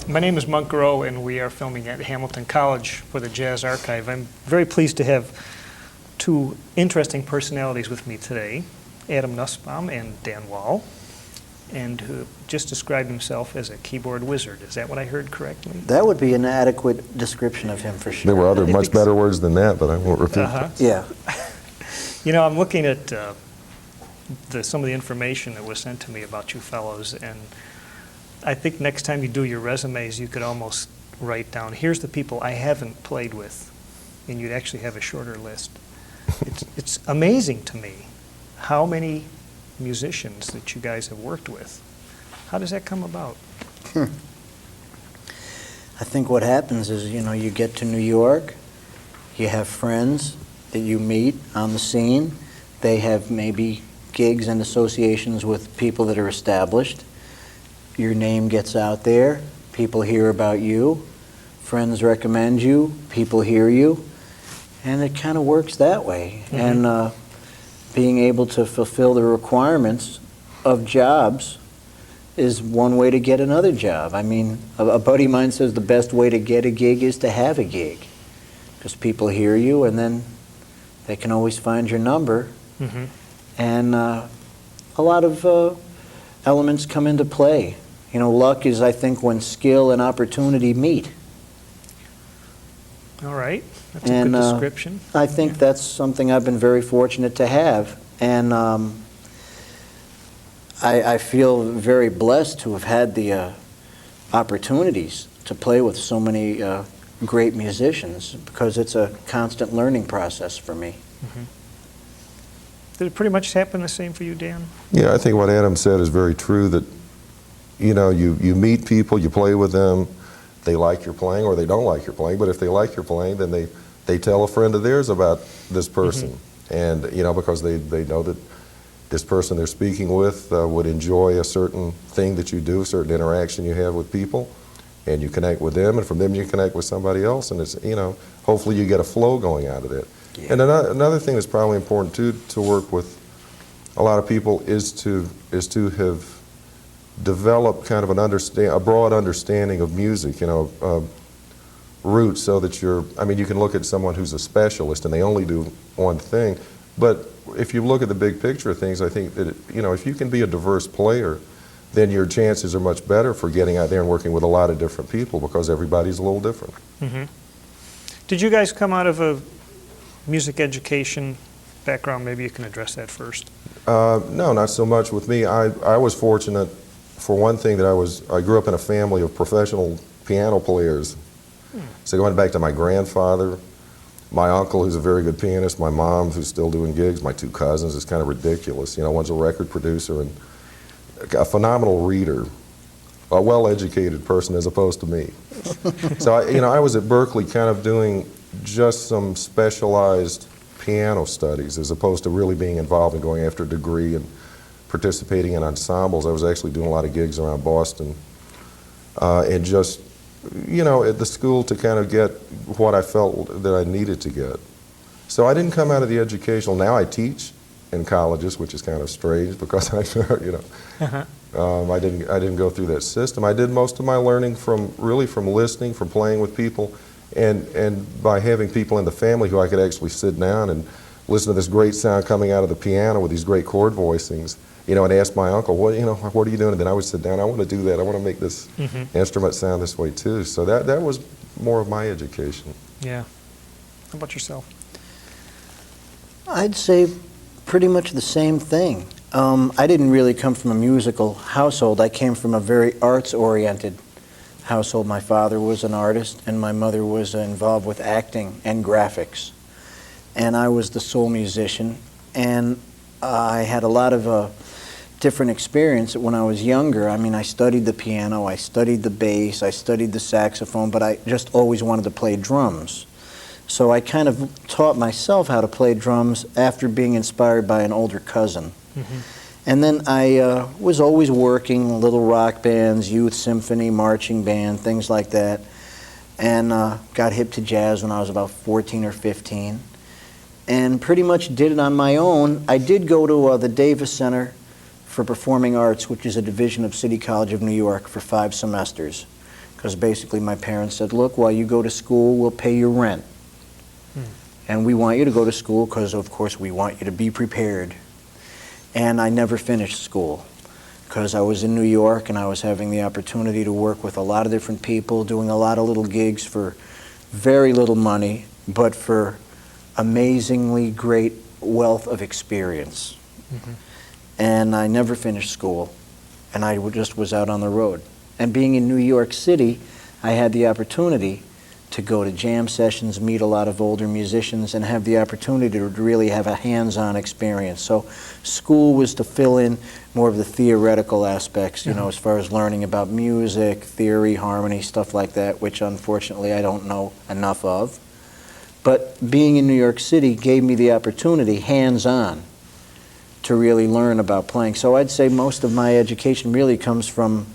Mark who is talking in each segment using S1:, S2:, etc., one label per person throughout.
S1: My name is Monk Rowe, and we are filming at Hamilton College for the Jazz Archive. I'm very pleased to have two interesting personalities with me today, Adam Nussbaum and Dan Wall, and who just described himself as a keyboard wizard. Is that what I heard correctly?
S2: That would be an adequate description of him for sure.
S3: There were other much better words than that, but I won't repeat
S1: Uh-huh.
S3: them.
S2: Yeah.
S1: You know, I'm looking at some of the information that was sent to me about you fellows, and I think next time you do your resumes, you could almost write down, here's the people I haven't played with, and you'd actually have a shorter list. It's amazing to me how many musicians that you guys have worked with. How does that come about?
S2: I think what happens is, you get to New York, you have friends that you meet on the scene. They have maybe gigs and associations with people that are established. Your name gets out there, people hear about you, friends recommend you, people hear you, and it kind of works that way.
S1: Mm-hmm.
S2: And being able to fulfill the requirements of jobs is one way to get another job. I mean, a buddy of mine says the best way to get a gig is to have a gig, because people hear you and then they can always find your number.
S1: Mm-hmm.
S2: And a lot of elements come into play. Luck is, I think, when skill and opportunity meet.
S1: All right, that's a good description.
S2: I think that's something I've been very fortunate to have. And I feel very blessed to have had the opportunities to play with so many great musicians, because it's a constant learning process for me.
S1: Mm-hmm. Did it pretty much happen the same for you, Dan?
S3: Yeah, I think what Adam said is very true, that you meet people, you play with them, they like your playing or they don't like your playing, but if they like your playing, then they tell a friend of theirs about this person. Mm-hmm. And because they know that this person they're speaking with would enjoy a certain thing that you do, a certain interaction you have with people, and you connect with them, and from them you connect with somebody else, and it's, hopefully you get a flow going out of it. Yeah. And another thing that's probably important too, to work with a lot of people is to have developed kind of a broad understanding of music, roots, so that you can look at someone who's a specialist and they only do one thing, but if you look at the big picture of things, I think that if you can be a diverse player, then your chances are much better for getting out there and working with a lot of different people, because everybody's a little different.
S1: Mm-hmm. Did you guys come out of a music education background? Maybe you can address that first.
S3: No, not so much with me. I was fortunate, for one thing, that I grew up in a family of professional piano players. So going back to my grandfather, my uncle, who's a very good pianist, my mom, who's still doing gigs, my two cousins, it's kind of ridiculous. One's a record producer and a phenomenal reader, a well-educated person as opposed to me. So I was at Berkeley kind of doing just some specialized piano studies, as opposed to really being involved in going after a degree and participating in ensembles. I was actually doing a lot of gigs around Boston, and just at the school to kind of get what I felt that I needed to get. So I didn't come out of the educational. Now I teach in colleges, which is kind of strange, because I didn't go through that system. I did most of my learning from listening, from playing with people, and by having people in the family who I could actually sit down and listen to this great sound coming out of the piano with these great chord voicings, and ask my uncle, what are you doing? And then I would sit down, I want to do that, I want to make this instrument sound this way too. So that was more of my education.
S1: Yeah. How about yourself?
S2: I'd say pretty much the same thing. I didn't really come from a musical household. I came from a very arts-oriented household. My father was an artist, and my mother was involved with acting and graphics. And I was the sole musician, and I had a lot of different experience when I was younger. I mean, I studied the piano, I studied the bass, I studied the saxophone, but I just always wanted to play drums. So I kind of taught myself how to play drums after being inspired by an older cousin. Mm-hmm. And then I was always working little rock bands, youth symphony, marching band, things like that, and got hip to jazz when I was about 14 or 15, and pretty much did it on my own. I did go to the Davis Center for Performing Arts, which is a division of City College of New York, for 5 semesters, because basically my parents said, look, while you go to school, we'll pay your rent. And we want you to go to school because, of course, we want you to be prepared. And I never finished school because I was in New York and I was having the opportunity to work with a lot of different people, doing a lot of little gigs for very little money, but for amazingly great wealth of experience. And I never finished school, and I just was out on the road. And being in New York City, I had the opportunity to go to jam sessions, meet a lot of older musicians, and have the opportunity to really have a hands-on experience. So school was to fill in more of the theoretical aspects, you know, as far as learning about music, theory, harmony, stuff like that, which unfortunately I don't know enough of. But being in New York City gave me the opportunity, hands-on, to really learn about playing. So I'd say most of my education really comes from,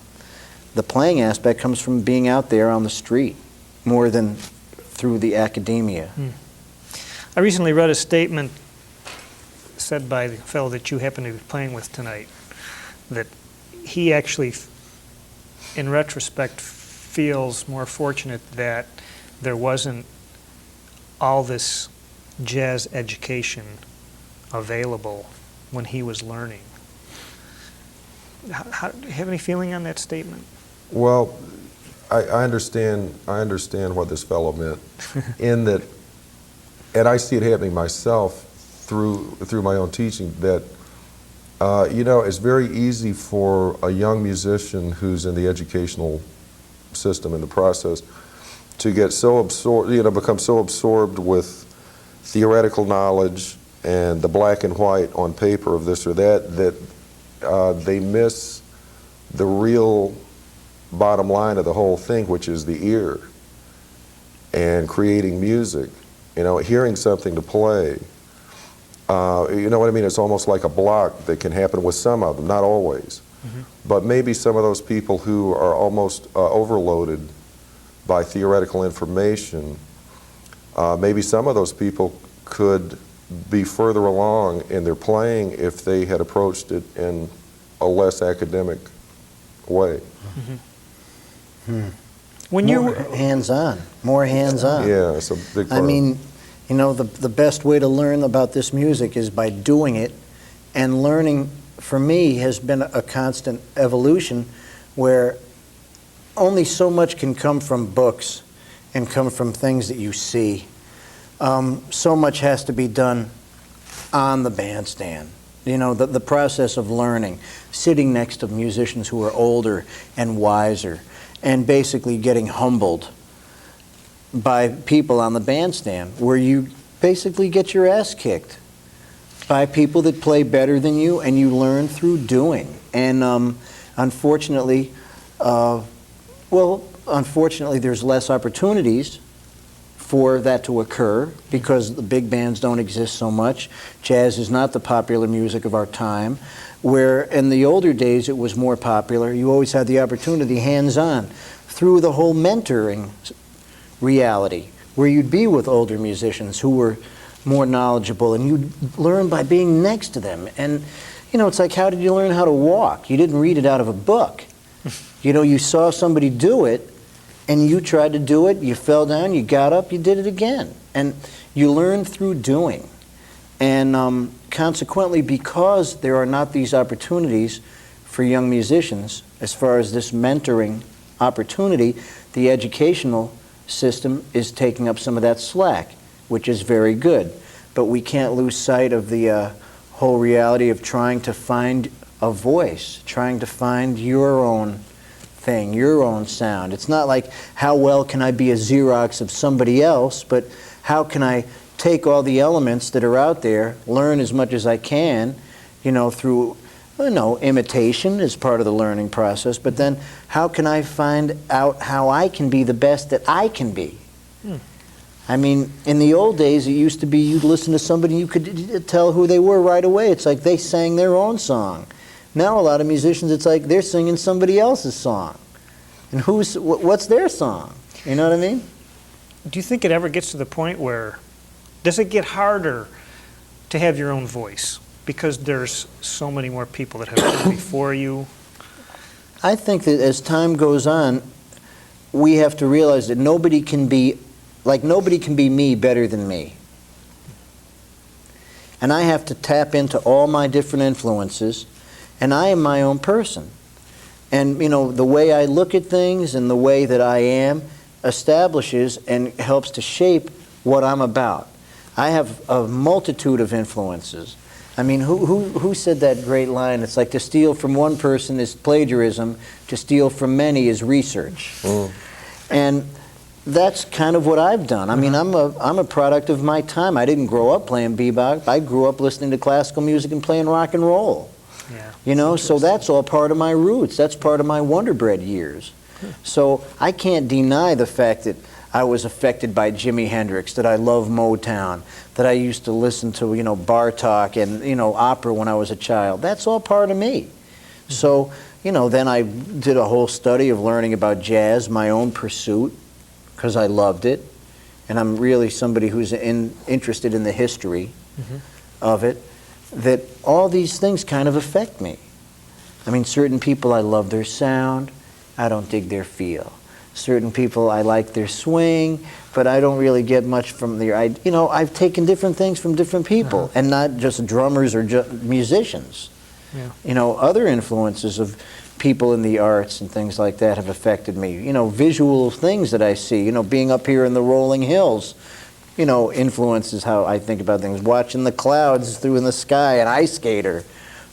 S2: the playing aspect comes from being out there on the street, more than through the academia.
S1: I recently read a statement said by the fellow that you happen to be playing with tonight, that he actually, in retrospect, feels more fortunate that there wasn't all this jazz education available when he was learning. Do you have any feeling on that statement?
S3: Well, I understand what this fellow meant, in that, and I see it happening myself through my own teaching, that you know, it's very easy for a young musician who's in the educational system, in the process, to get so absorbed, you know, become so absorbed with theoretical knowledge and the black and white on paper of this or that, that they miss the real bottom line of the whole thing, which is the ear and creating music, you know, hearing something to play. You know what I mean? It's almost like a block that can happen with some of them, not always. But maybe some of those people who are almost overloaded by theoretical information, maybe some of those people could be further along in their playing if they had approached it in a less academic way.
S1: When
S2: More hands-on, more hands-on.
S3: Yeah, it's a big part.
S2: I mean, you know, the best way to learn about this music is by doing it, and learning, for me, has been a constant evolution where only so much can come from books and come from things that you see. So much has to be done on the bandstand. You know, the process of learning, sitting next to musicians who are older and wiser, and basically getting humbled by people on the bandstand, where you basically get your ass kicked by people that play better than you, and you learn through doing. And unfortunately, unfortunately, there's less opportunities for that to occur because the big bands don't exist so much. Jazz is not the popular music of our time, where in the older days it was more popular. You always had the opportunity hands-on through the whole mentoring reality, where you'd be with older musicians who were more knowledgeable, and you'd learn by being next to them. And, you know, it's like, how did you learn how to walk? You didn't read it out of a book. You know, you saw somebody do it, and you tried to do it, you fell down, you got up, you did it again. And you learn through doing. And consequently, because there are not these opportunities for young musicians, as far as this mentoring opportunity, the educational system is taking up some of that slack, which is very good. But we can't lose sight of the whole reality of trying to find a voice, trying to find your own thing, your own sound. It's not like, how well can I be a Xerox of somebody else, but how can I take all the elements that are out there, learn as much as I can, you know, through, you know, imitation is part of the learning process, but then how can I find out how I can be the best that I can be? I mean, in the old days, it used to be you'd listen to somebody, you could tell who they were right away. It's like they sang their own song. Now a lot of musicians, it's like they're singing somebody else's song. And what's their song? You know what I mean?
S1: Do you think it ever gets to the point where, does it get harder to have your own voice? Because there's so many more people that have come before you.
S2: I think that as time goes on, we have to realize that nobody can be me better than me. And I have to tap into all my different influences, and I am my own person. And, you know, the way I look at things and the way that I am establishes and helps to shape what I'm about. I have a multitude of influences. I mean, who said that great line? It's like to steal from one person is plagiarism, to steal from many is research.
S3: Mm.
S2: And that's kind of what I've done. I mean, I'm a product of my time. I didn't grow up playing bebop. I grew up listening to classical music and playing rock and roll.
S1: Yeah,
S2: You know, so that's all part of my roots. That's part of my Wonder Bread years. So I can't deny the fact that I was affected by Jimi Hendrix, that I love Motown, that I used to listen to, you know, Bartok and, you know, opera when I was a child. That's all part of me. So, you know, then I did a whole study of learning about jazz, my own pursuit, because I loved it. And I'm really somebody who's interested in the history of it, that all these things kind of affect me. I mean, certain people, I love their sound. I don't dig their feel. Certain people, I like their swing, but I don't really get much from their, you know, I've taken different things from different people, and not just drummers or musicians.
S1: Yeah.
S2: You know, other influences of people in the arts and things like that have affected me. You know, visual things that I see, you know, being up here in the rolling hills, you know, influences how I think about things. Watching the clouds through in the sky, an ice skater.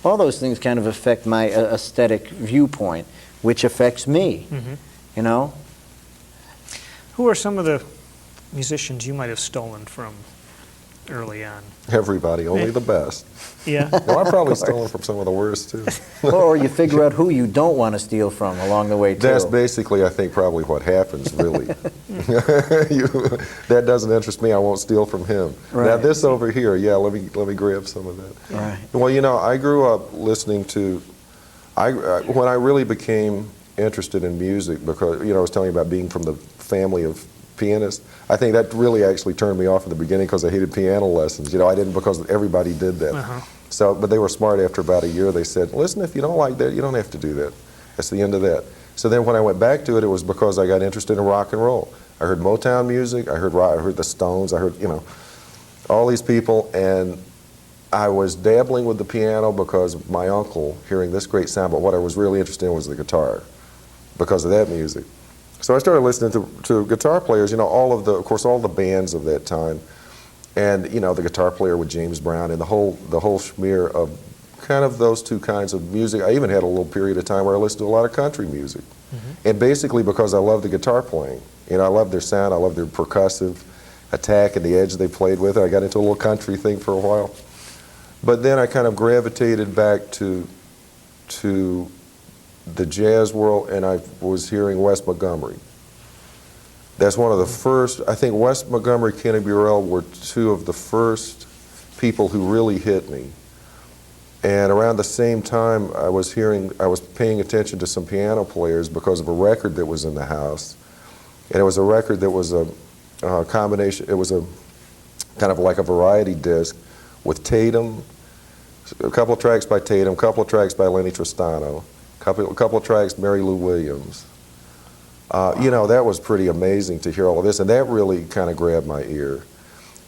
S2: All those things kind of affect my aesthetic viewpoint, which affects me, you know?
S1: Who are some of the musicians you might have stolen from early on?
S3: Everybody, only the best.
S1: Yeah.
S3: No, I've probably stolen from some of the worst, too.
S2: Or you figure out who you don't want to steal from along the way, too.
S3: That's basically, I think, probably what happens, really. That doesn't interest me, I won't steal from him.
S2: Right.
S3: Now, this over here, yeah, let me grab some of that.
S2: Right.
S3: Well, you know, I grew up listening to, when I really became interested in music, because, you know, I was telling you about being from the family of pianists, I think that really actually turned me off in the beginning because I hated piano lessons. You know, I didn't, because everybody did that. So, but they were smart. After about a year, they said, listen, if you don't like that, you don't have to do that. That's the end of that. So then when I went back to it, it was because I got interested in rock and roll. I heard Motown music, I heard rock, I heard the Stones, I heard, you know, all these people, and I was dabbling with the piano because of my uncle hearing this great sound, but what I was really interested in was the guitar because of that music. So I started listening to guitar players, you know, of course, all the bands of that time, and, you know, the guitar player with James Brown and the whole schmear of kind of those two kinds of music. I even had a little period of time where I listened to a lot of country music, and basically because I loved the guitar playing. You know, I loved their sound, I loved their percussive attack and the edge they played with. I got into a little country thing for a while, but then I kind of gravitated back to the jazz world, and I was hearing Wes Montgomery. That's one of the first, I think Wes Montgomery, Kenny Burrell were two of the first people who really hit me. And around the same time, I was paying attention to some piano players because of a record that was in the house. And it was a record that was a combination, it was a kind of like a variety disc with Tatum, a couple of tracks by Tatum, a couple of tracks by Lenny Tristano, a couple of tracks Mary Lou Williams. You know, that was pretty amazing to hear all of this, and that really kind of grabbed my ear.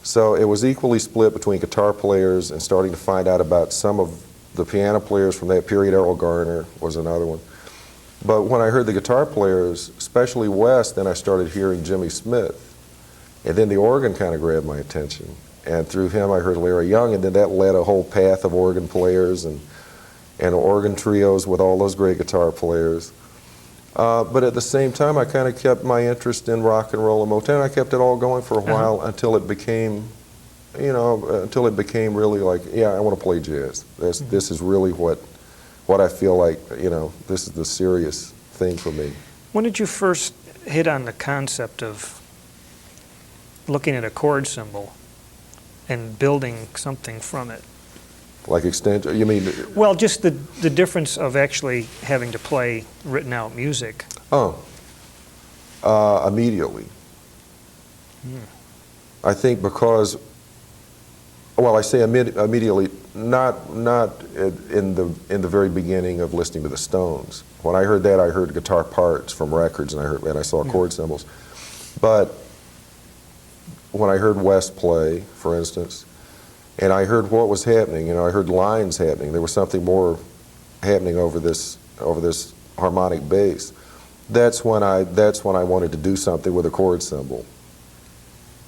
S3: So it was equally split between guitar players and starting to find out about some of the piano players from that period. Errol Garner was another one. But when I heard the guitar players, especially Wes, then I started hearing Jimmy Smith. And then the organ kind of grabbed my attention. And through him I heard Larry Young, and then that led a whole path of organ players and organ trios with all those great guitar players. But at the same time, I kind of kept my interest in rock and roll and Motown. I kept it all going for a while until it became, you know, until it became really like, yeah, I want to play jazz. This is really what I feel like, you know, this is the serious thing for me.
S1: When did you first hit on the concept of looking at a chord symbol and building something from it?
S3: Like extension, you mean?
S1: Well, just the difference of actually having to play written out music.
S3: Oh, immediately. I think because Well, I say immediately, not in the very beginning of listening to the Stones. When I heard that, I heard guitar parts from records, and I saw chord symbols. But when I heard West play, for instance, and I heard what was happening, I heard lines happening. There was something more happening over this harmonic bass. That's when I wanted to do something with a chord symbol.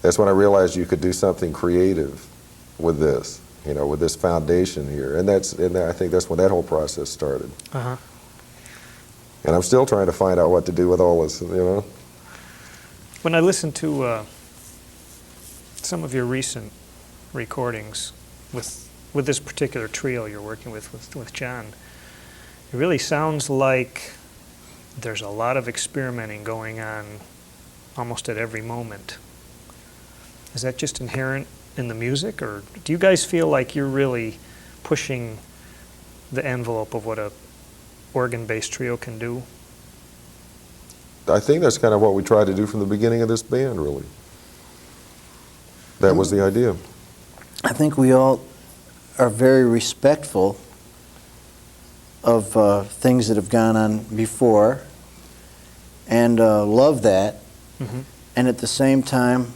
S3: That's when I realized you could do something creative with this, with this foundation here, and I think that's when that whole process started.
S1: Uh-huh.
S3: And I'm still trying to find out what to do with all this,
S1: When I listen to some of your recent recordings with this particular trio you're working with John, it really sounds like there's a lot of experimenting going on almost at every moment. Is that just inherent in the music, or do you guys feel like you're really pushing the envelope of what a organ-based trio can do?
S3: I think that's kind of what we tried to do from the beginning of this band, really. That was the idea.
S2: I think we all are very respectful of things that have gone on before, and love that.
S1: Mm-hmm.
S2: And at the same time,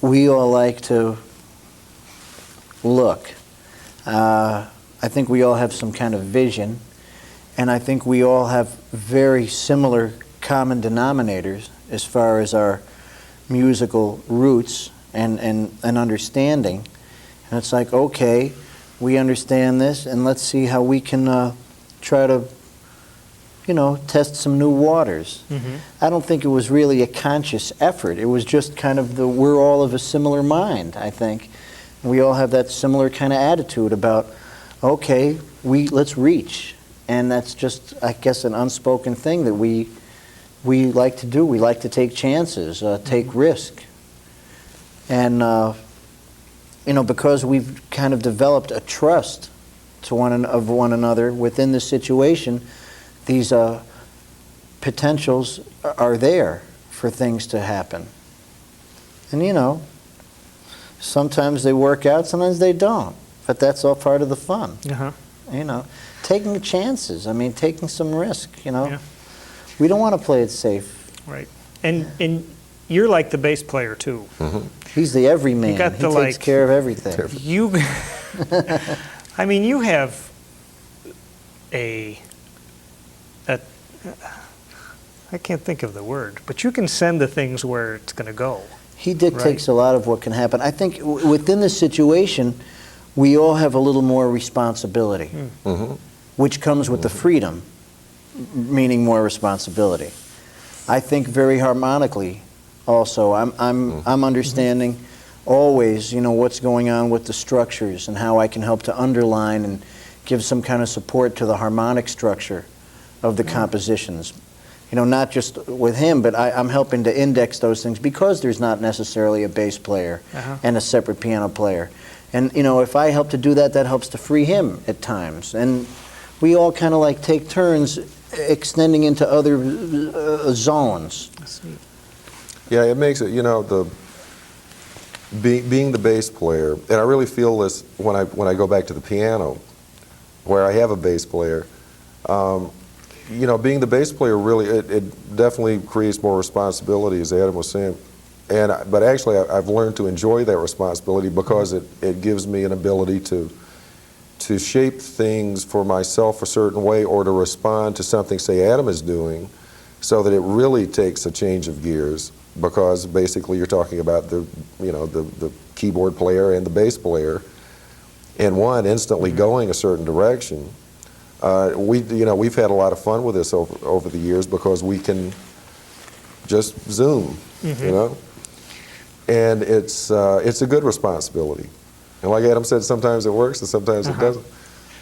S2: we all like to look. I think we all have some kind of vision, and I think we all have very similar common denominators as far as our musical roots and understanding. And it's like, okay, we understand this, and let's see how we can try to, test some new waters.
S1: Mm-hmm.
S2: I don't think it was really a conscious effort. It was just kind of we're all of a similar mind, I think. We all have that similar kind of attitude about, okay, let's reach. And that's just, I guess, an unspoken thing that we like to do. We like to take chances, take risk. And, because we've kind of developed a trust to one another within the situation, these potentials are there for things to happen. And, sometimes they work out, sometimes they don't. But that's all part of the fun.
S1: Uh-huh.
S2: Taking chances, taking some risk,
S1: Yeah.
S2: We don't want to play it safe.
S1: Right. And you're like the bass player, too.
S3: Mm-hmm.
S2: He's the everyman.
S1: You got
S2: he
S1: the,
S2: takes care of everything.
S1: You have I can't think of the word, but you can send the things where it's going to go.
S2: He dictates a lot of what can happen. I think within the situation, we all have a little more responsibility,
S3: Mm-hmm.
S2: which comes with the freedom, meaning more responsibility. I think very harmonically also. I'm understanding always, what's going on with the structures and how I can help to underline and give some kind of support to the harmonic structure of the compositions. Not just with him, but I'm helping to index those things because there's not necessarily a bass player and a separate piano player. And, if I help to do that, that helps to free him at times. And we all kind of take turns extending into other zones.
S1: That's neat.
S3: Yeah, it makes it, being the bass player, and I really feel this when I go back to the piano, where I have a bass player. Being the bass player really, it definitely creates more responsibility, as Adam was saying. But actually, I've learned to enjoy that responsibility because it gives me an ability to shape things for myself a certain way, or to respond to something, say, Adam is doing, so that it really takes a change of gears. Because basically, you're talking about the keyboard player and the bass player, and one instantly going a certain direction. We've had a lot of fun with this over the years because we can just zoom, and it's a good responsibility. And like Adam said, sometimes it works and sometimes it doesn't.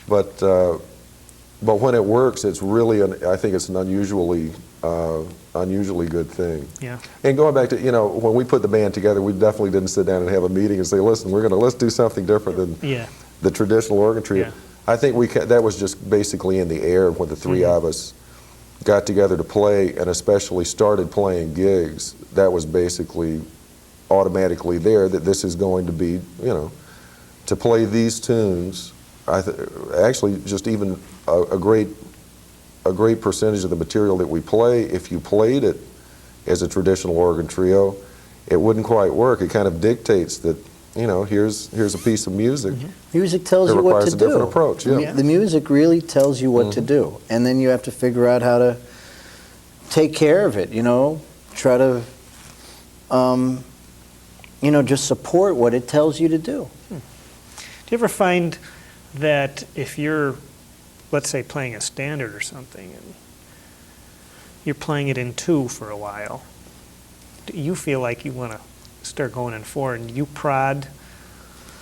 S3: But when it works, it's really I think it's an unusually good thing.
S1: Yeah.
S3: And going back to when we put the band together, we definitely didn't sit down and have a meeting and say, listen, let's do something different than the traditional organ trio.
S1: Yeah.
S3: I think that was just basically in the air when the three of us got together to play, and especially started playing gigs. That was basically automatically there, that this is going to be, to play these tunes, actually just even a great percentage of the material that we play, if you played it as a traditional organ trio, it wouldn't quite work. It kind of dictates that, you know, here's a piece of music.
S2: Music tells you what to do.
S3: It requires a different approach, yeah.
S2: The music really tells you what to do, and then you have to figure out how to take care of it, you know, try to, you know, just support what it tells you to do.
S1: Do you ever find that if you're, let's say, playing a standard or something, and you're playing it in 2 for a while, do you feel like you want to start going in 4, and you prod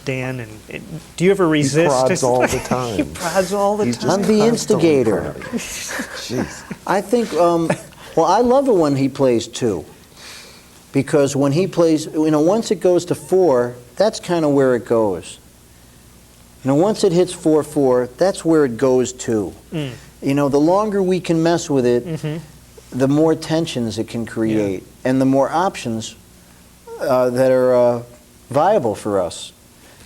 S1: Dan, and do you ever resist?
S3: He prods all the time.
S1: He prods all the time.
S2: I'm the instigator.
S3: Jeez.
S2: I think, well, I love it when he plays 2. Because when he plays, you know, once it goes to 4, that's kind of where it goes. You know, once it hits 4/4, that's where it goes to. You know, the longer we can mess with it, the more tensions it can create, and the more options that are viable for us.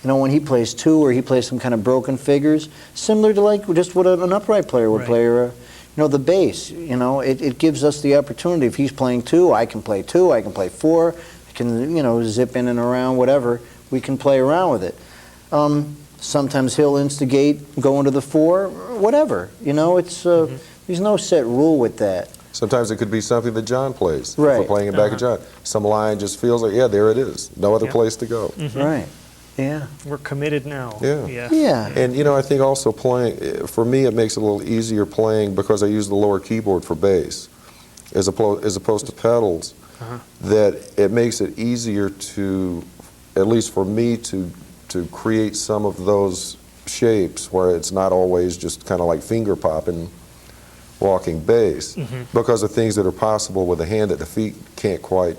S2: You know, when he plays 2 or he plays some kind of broken figures, similar to like just what an upright player would play, or you know, the bass. You know, it gives us the opportunity. If he's playing 2, I can play 2. I can play 4. I can, you know, zip in and around, whatever. We can play around with it. Sometimes he'll instigate going to the 4, whatever. You know, it's there's no set rule with that.
S3: Sometimes it could be something that John plays.
S2: Right.
S3: If we're playing it back at John. Some line just feels like, yeah, there it is. No other place to go.
S2: Right. Yeah.
S1: We're committed now.
S3: Yeah.
S2: Yeah.
S3: And, you know, I think also playing, for me, it makes it a little easier playing because I use the lower keyboard for bass as opposed to pedals, that it makes it easier to, at least for me, to create some of those shapes where it's not always just kind of like finger popping walking bass, because of things that are possible with a hand that the feet can't quite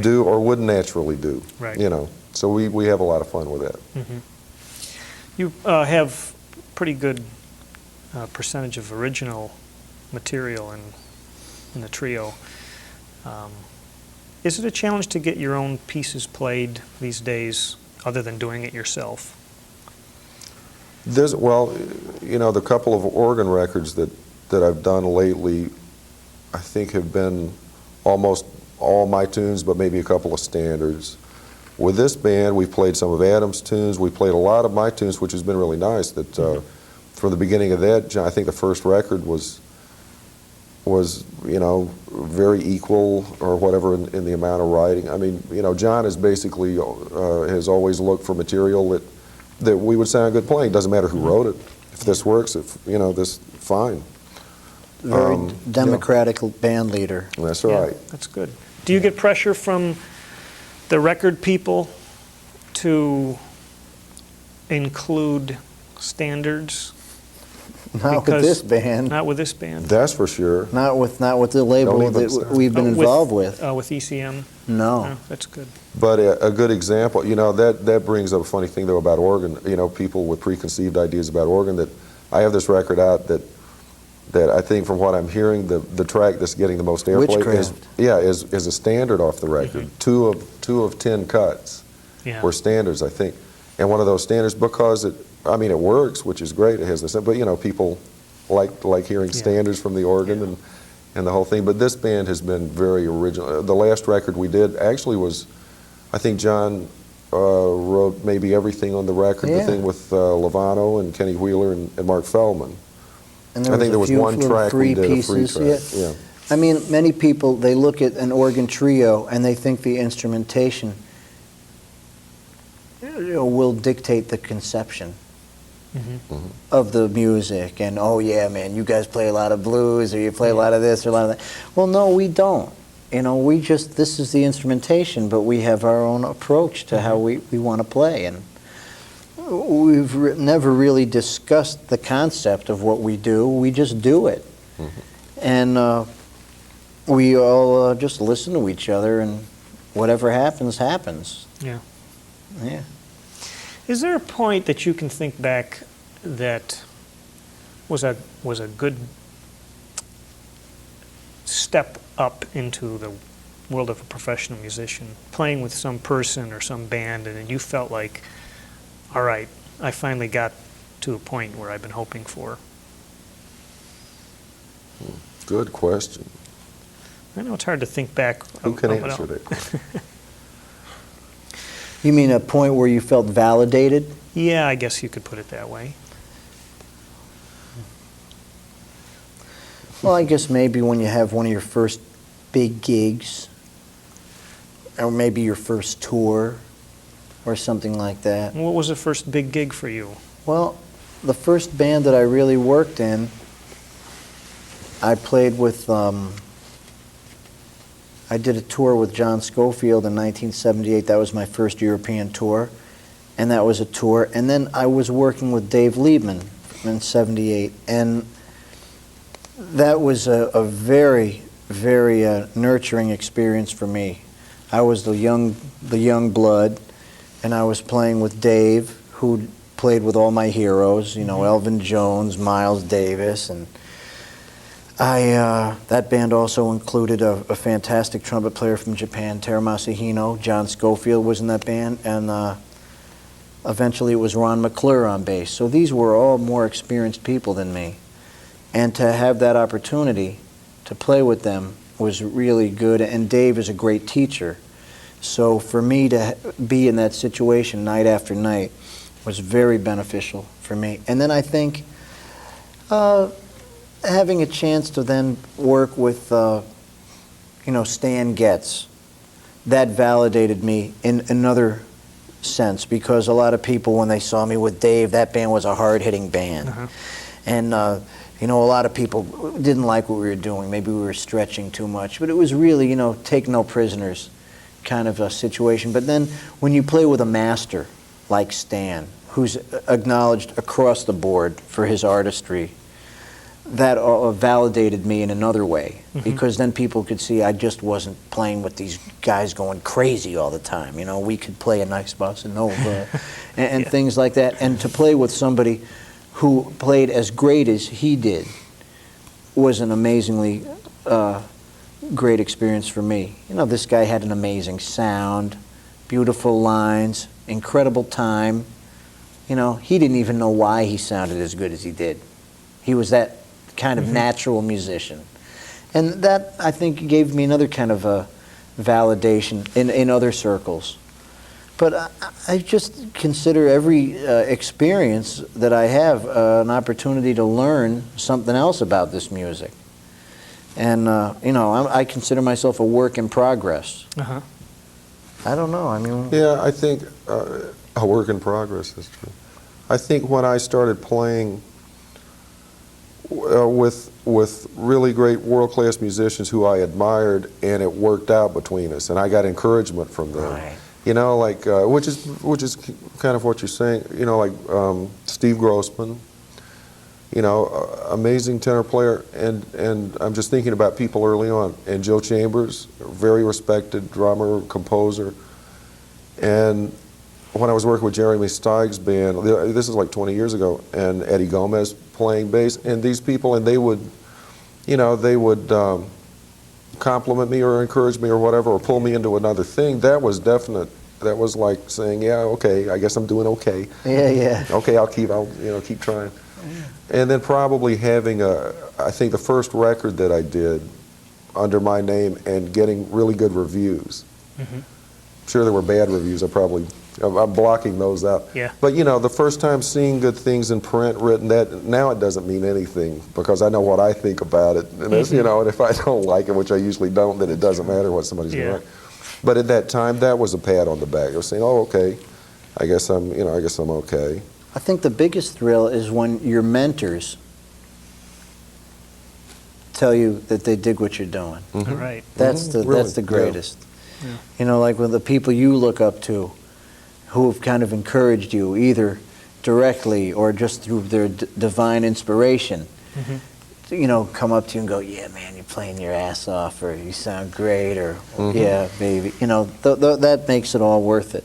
S3: do or wouldn't naturally do. You know, so we have a lot of fun with that.
S1: You have pretty good percentage of original material in the trio. Is it a challenge to get your own pieces played these days, other than doing it yourself?
S3: Well, you know, the couple of organ records that I've done lately, I think have been almost all my tunes, but maybe a couple of standards. With this band, we've played some of Adam's tunes. We played a lot of my tunes, which has been really nice. That from the beginning of that, I think the first record was you know, very equal or whatever in the amount of writing. I mean, you know, John is basically has always looked for material that we would sound good playing. Doesn't matter who wrote it. If this works, if you know, this fine.
S2: Very democratic band leader.
S3: That's right.
S1: That's good. Do you get pressure from the record people to include standards?
S2: Not with this band.
S1: Not with this band.
S3: That's for sure.
S2: Not with the label that we've been involved with.
S1: With ECM?
S2: No.
S1: That's good.
S3: But a good example, you know, that brings up a funny thing though about organ. You know, people with preconceived ideas about organ. That I have this record out that I think, from what I'm hearing, the track that's getting the most airplay is a standard off the record. Two of 10 cuts were standards, I think, and one of those standards, because I mean, it works, which is great. It has this, but you know, people like hearing standards from the organ and the whole thing. But this band has been very original. The last record we did actually was, I think John wrote maybe everything on the record. The thing with Lovano and Kenny Wheeler and Mark Feldman.
S2: And
S3: I think there was one track we did, a free track. Yeah.
S2: I mean, many people, they look at an organ trio and they think the instrumentation will dictate the conception of the music. And, oh yeah, man, you guys play a lot of blues, or you play a lot of this or a lot of that. Well, no, we don't. You know, this is the instrumentation, but we have our own approach to how we want to play. And we've never really discussed the concept of what we do. We just do it. And we all just listen to each other, and whatever happens, happens.
S1: Yeah.
S2: Yeah.
S1: Is there a point that you can think back that was a good step up into the world of a professional musician, playing with some person or some band, and you felt like all right, I finally got to a point where I've been hoping for?
S3: Good question.
S1: I know it's hard to think back.
S3: Who can
S1: of it
S3: answer
S1: all.
S3: that?
S2: You mean a point where you felt validated?
S1: Yeah, I guess you could put it that way.
S2: Well, I guess maybe when you have one of your first big gigs, or maybe your first tour, or something like that.
S1: What was the first big gig for you?
S2: Well, the first band that I really worked in, I played with, I did a tour with John Scofield in 1978. That was my first European tour, and that was a tour. And then I was working with Dave Liebman in '78, and that was a very, very nurturing experience for me. I was the young blood, and I was playing with Dave, who played with all my heroes, you know, Elvin Jones, Miles Davis, and that band also included a fantastic trumpet player from Japan, Teru Masahino. John Scofield was in that band, and eventually it was Ron McClure on bass. So these were all more experienced people than me. And to have that opportunity to play with them was really good, and Dave is a great teacher. So for me to be in that situation night after night was very beneficial for me. And then I think having a chance to then work with, you know, Stan Getz, that validated me in another sense, because a lot of people, when they saw me with Dave, that band was a hard-hitting band. And you know, a lot of people didn't like what we were doing. Maybe we were stretching too much, but it was really, you know, take no prisoners kind of a situation. But then when you play with a master like Stan, who's acknowledged across the board for his artistry, that validated me in another way, because then people could see I just wasn't playing with these guys going crazy all the time. You know, we could play a nice bossa nova and things like that. And to play with somebody who played as great as he did was an amazingly great experience for me. You know, this guy had an amazing sound, beautiful lines, incredible time. You know, he didn't even know why he sounded as good as he did. He was that kind of natural musician. And that, I think, gave me another kind of a validation in other circles. But I just consider every experience that I have an opportunity to learn something else about this music. And, you know, I consider myself a work in progress. I don't know, I mean...
S3: Yeah, I think a work in progress is true. I think when I started playing with really great world-class musicians who I admired, and it worked out between us, and I got encouragement from them.
S2: Right.
S3: You know, like, which is kind of what you're saying, you know, like Steve Grossman, you know, amazing tenor player, and I'm just thinking about people early on, and Joe Chambers, very respected drummer, composer, and when I was working with Jeremy Steig's band, this is like 20 years ago, and Eddie Gomez playing bass, and these people, and they would, you know, they would compliment me or encourage me or whatever, or pull me into another thing. That was definite. That was like saying, yeah, okay, I guess I'm doing okay.
S2: Yeah, yeah.
S3: Okay, I'll keep trying. And then probably having I think the first record that I did under my name and getting really good reviews. Sure, there were bad reviews. I'm blocking those out.
S1: Yeah.
S3: But you know, the first time seeing good things in print written, that now it doesn't mean anything because I know what I think about it. And it's, you know, and if I don't like it, which I usually don't, then it doesn't matter what somebody's going to like. But at that time, that was a pat on the back. I was saying, oh, okay, I guess I'm okay.
S2: I think the biggest thrill is when your mentors tell you that they dig what you're doing.
S1: Right.
S2: That's the greatest.
S1: Yeah.
S2: You know, like with the people you look up to, who have kind of encouraged you, either directly or just through their divine inspiration. You know, come up to you and go, yeah, man, you're playing your ass off, or you sound great, or yeah, baby. You know, that makes it all worth it.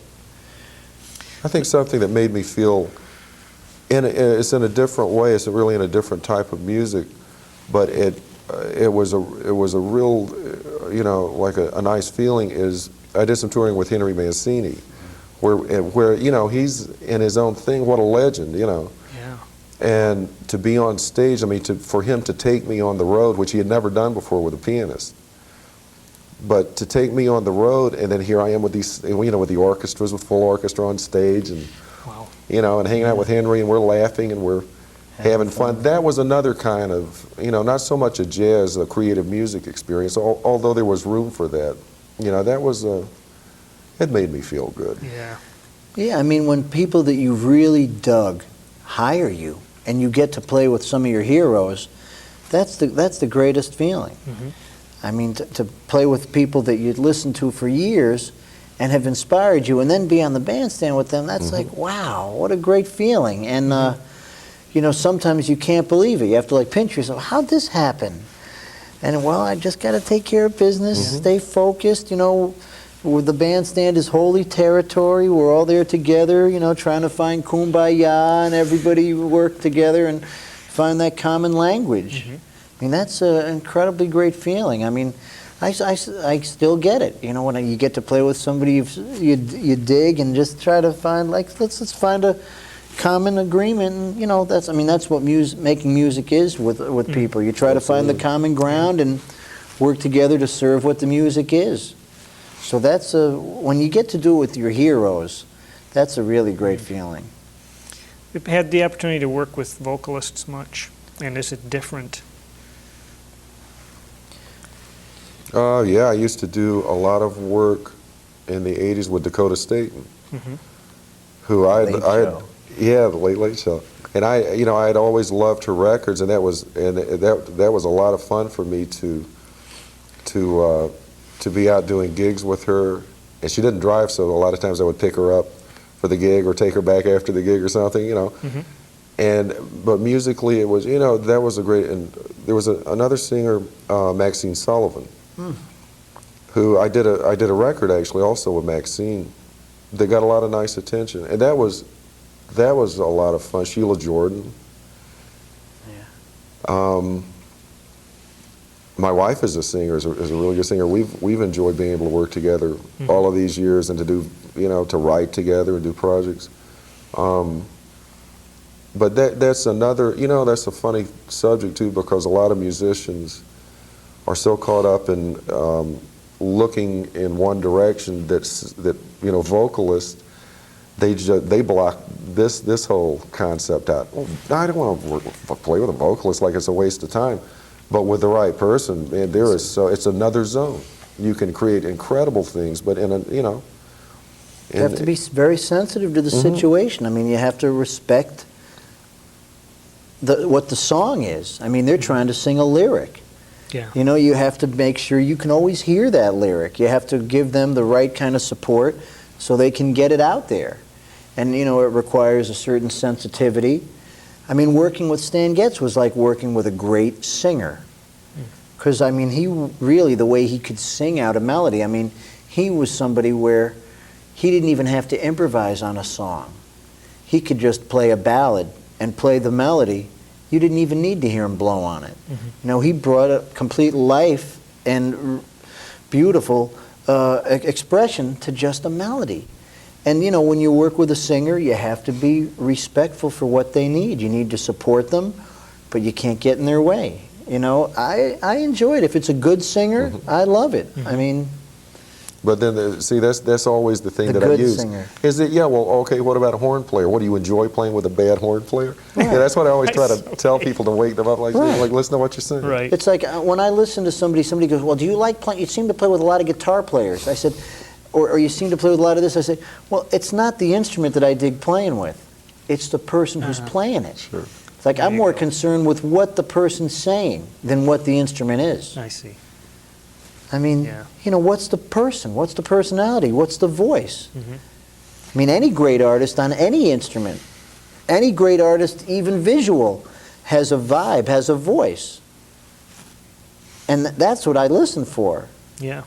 S3: I think something that made me feel, it's in a different way, it's really in a different type of music, but it was a real, you know, like a nice feeling is, I did some touring with Henry Mancini, where you know, he's in his own thing. What a legend, you know.
S1: Yeah.
S3: And to be on stage, I mean, for him to take me on the road, which he had never done before with a pianist, but to take me on the road, and then here I am with these, you know, with the orchestras, with full orchestra on stage, and
S1: Wow.
S3: you know, and hanging out with Henry, and we're laughing and we're having fun. That was another kind of, you know, not so much a jazz, a creative music experience, although there was room for that. You know, that was it made me feel good.
S1: Yeah.
S2: Yeah, I mean, when people that you really dug hire you and you get to play with some of your heroes, that's the greatest feeling.
S1: Mm-hmm.
S2: I mean, to play with people that you'd listened to for years and have inspired you, and then be on the bandstand with them, that's like, wow, what a great feeling. And, you know, sometimes you can't believe it. You have to, like, pinch yourself. How'd this happen? And, well, I just got to take care of business, stay focused, you know. Where the bandstand is holy territory. We're all there together, you know, trying to find kumbaya, and everybody work together and find that common language. I mean, that's an incredibly great feeling. I mean, I still get it. You know, when you get to play with somebody you dig, and just try to find, like, let's find a common agreement. And, you know, that's what making music is with people. You try to find the common ground and work together to serve what the music is. So that's when you get to do it with your heroes, that's a really great feeling.
S1: You've had the opportunity to work with vocalists much, and is it different?
S3: Yeah, I used to do a lot of work in the 80s with Dakota Staton, who I had, yeah, the Late Late Show. And I had always loved her records, and that was a lot of fun for me to be out doing gigs with her. And she didn't drive, so a lot of times I would pick her up for the gig or take her back after the gig or something, you know. But musically, it was, you know, that was a great. And there was another singer, Maxine Sullivan, who I did a record actually also with Maxine that got a lot of nice attention, and that was a lot of fun. Sheila Jordan. Yeah. My wife is a singer, is a really good singer. We've enjoyed being able to work together all of these years, and to do, you know, to write together and do projects. But that's another, you know, that's a funny subject too, because a lot of musicians are so caught up in looking in one direction that you know, vocalists, they block this whole concept out. Well, I don't want to play with a vocalist, like it's a waste of time. But with the right person, man, it's another zone. You can create incredible things, but in a, you know.
S2: You have to be very sensitive to the situation. I mean, you have to respect what the song is. I mean, they're trying to sing a lyric.
S1: Yeah.
S2: You know, you have to make sure you can always hear that lyric. You have to give them the right kind of support so they can get it out there. And, you know, it requires a certain sensitivity. I mean, working with Stan Getz was like working with a great singer. Because, I mean, he really, the way he could sing out a melody, I mean, he was somebody where he didn't even have to improvise on a song. He could just play a ballad and play the melody. You didn't even need to hear him blow on it. You know, he brought a complete life and beautiful expression to just a melody. And, you know, when you work with a singer, you have to be respectful for what they need. You need to support them, but you can't get in their way. You know, I enjoy it. If it's a good singer, I love it. I mean...
S3: But then, see, that's always the thing
S2: The
S3: that I
S2: good
S3: use.
S2: singer.
S3: Is it, yeah, well, okay, what about a horn player? What, do you enjoy playing with a bad horn player?
S2: Right.
S3: Yeah, that's what I always try to
S1: Nice.
S3: tell people, to wake them up, like,
S2: Right.
S3: like, listen to what you're saying.
S1: Right.
S2: It's like when I listen to somebody goes, well, do you like playing? You seem to play with a lot of guitar players. I said, or you seem to play with a lot of this. I said, well, it's not the instrument that I dig playing with. It's the person who's playing it.
S3: Sure.
S2: It's like
S1: There
S2: I'm
S1: you
S2: more
S1: go.
S2: concerned with what the person's saying than what the instrument is.
S1: I see.
S2: I mean,
S1: Yeah.
S2: you know, what's the person? What's the personality? What's the voice? I mean, any great artist on any instrument, any great artist, even visual, has a vibe, has a voice. And that's what I listen for.
S1: Yeah.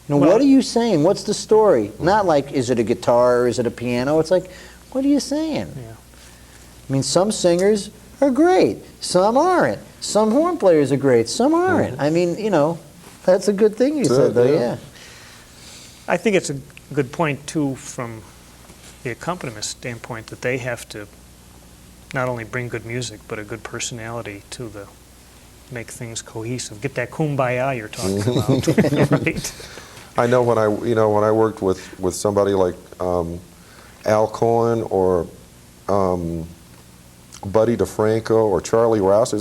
S2: You know,
S1: Well-
S2: what are you saying? What's the story? Not like, is it a guitar or is it a piano? It's like, what are you saying?
S1: Yeah.
S2: I mean, some singers are great, some aren't. Some horn players are great, some aren't. I mean, you know, that's a good thing you
S3: That's
S2: said,
S3: it,
S2: though,
S3: yeah.
S2: yeah.
S1: I think it's a good point, too, from the accompaniment standpoint, that they have to not only bring good music, but a good personality to the, make things cohesive. Get that kumbaya you're talking about, right?
S3: I know when I worked with somebody like Al Cohen or Buddy DeFranco or Charlie Rouse,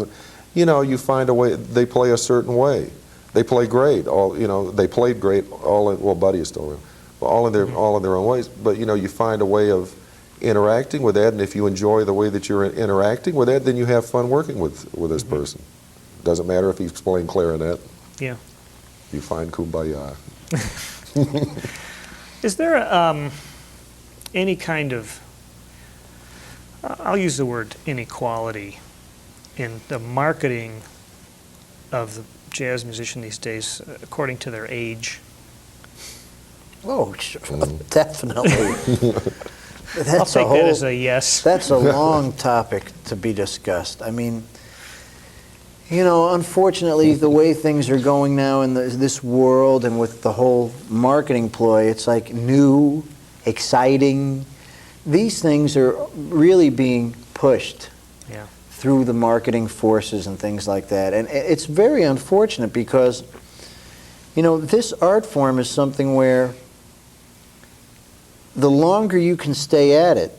S3: you find a way. They play a certain way. They play great. They played great. Buddy is still around, but all in their own ways. But you find a way of interacting with that, and if you enjoy the way that you're interacting with that, then you have fun working with this person. Doesn't matter if he's playing clarinet.
S1: Yeah.
S3: You find kumbaya.
S1: Is there any kind of, I'll use the word inequality, in the marketing of the jazz musician these days according to their age?
S2: Oh, sure. Definitely.
S1: I'll take that as a yes.
S2: That's a long topic to be discussed. I mean, unfortunately, the way things are going now in this world and with the whole marketing ploy, it's like new, exciting. These things are really being pushed through the marketing forces and things like that. And it's very unfortunate because, this art form is something where the longer you can stay at it,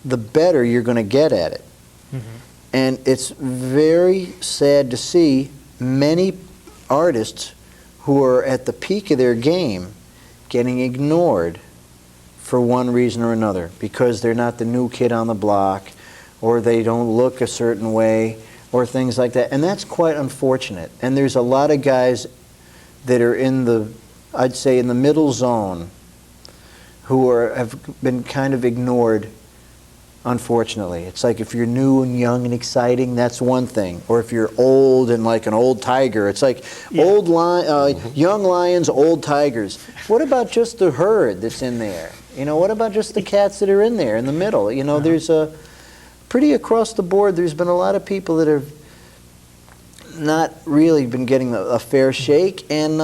S2: the better you're going to get at it. Mm-hmm. And it's very sad to see many artists who are at the peak of their game getting ignored for one reason or another, because they're not the new kid on the block, or they don't look a certain way, or things like that. And that's quite unfortunate. And there's a lot of guys that are I'd say in the middle zone, who have been kind of ignored, unfortunately. It's like if you're new and young and exciting, that's one thing. Or if you're old and like an old tiger, it's like young lions, old tigers. What about just the herd that's in there? What about just the cats that are in there in the middle? There's pretty across the board, there's been a lot of people that have not really been getting a fair shake, and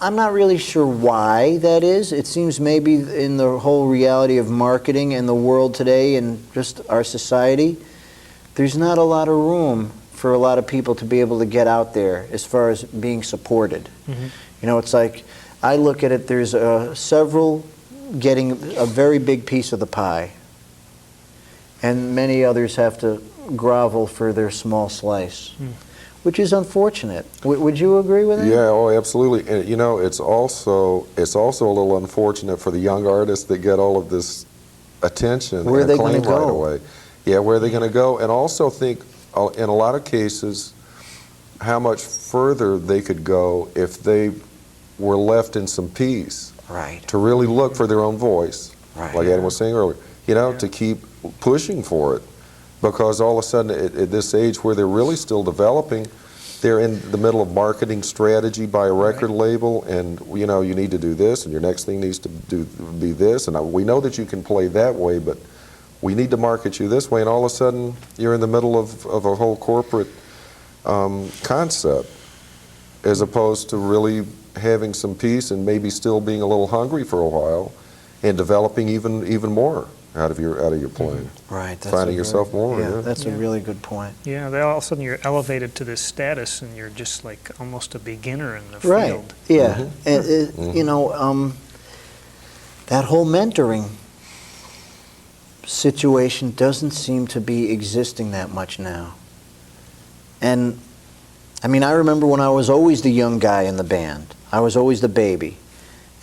S2: I'm not really sure why that is. It seems maybe in the whole reality of marketing and the world today and just our society, there's not a lot of room for a lot of people to be able to get out there as far as being supported. Mm-hmm. It's like, I look at it, there's several getting a very big piece of the pie, and many others have to grovel for their small slice. Mm. Which is unfortunate. Would you agree with that?
S3: Yeah, absolutely. And it's also a little unfortunate for the young artists that get all of this attention
S2: and
S3: acclaim right away. Yeah, where are they going to go? And also think, in a lot of cases, how much further they could go if they were left in some peace.
S2: Right.
S3: To really look for their own voice.
S2: Right.
S3: Like Adam was saying earlier. To keep pushing for it. Because all of a sudden, at this age where they're really still developing, they're in the middle of marketing strategy by a record label, and you need to do this, and your next thing needs to be this, and we know that you can play that way, but we need to market you this way, and all of a sudden, you're in the middle of a whole corporate concept, as opposed to really having some peace and maybe still being a little hungry for a while, and developing even more out of your playing.
S2: Right. That's
S3: finding yourself more.
S2: Yeah, that's a really good point.
S1: Yeah, then all of a sudden you're elevated to this status, and you're just like almost a beginner in the
S2: right.
S1: field.
S2: Yeah. Mm-hmm. That whole mentoring situation doesn't seem to be existing that much now. And I remember when I was always the young guy in the band. I was always the baby.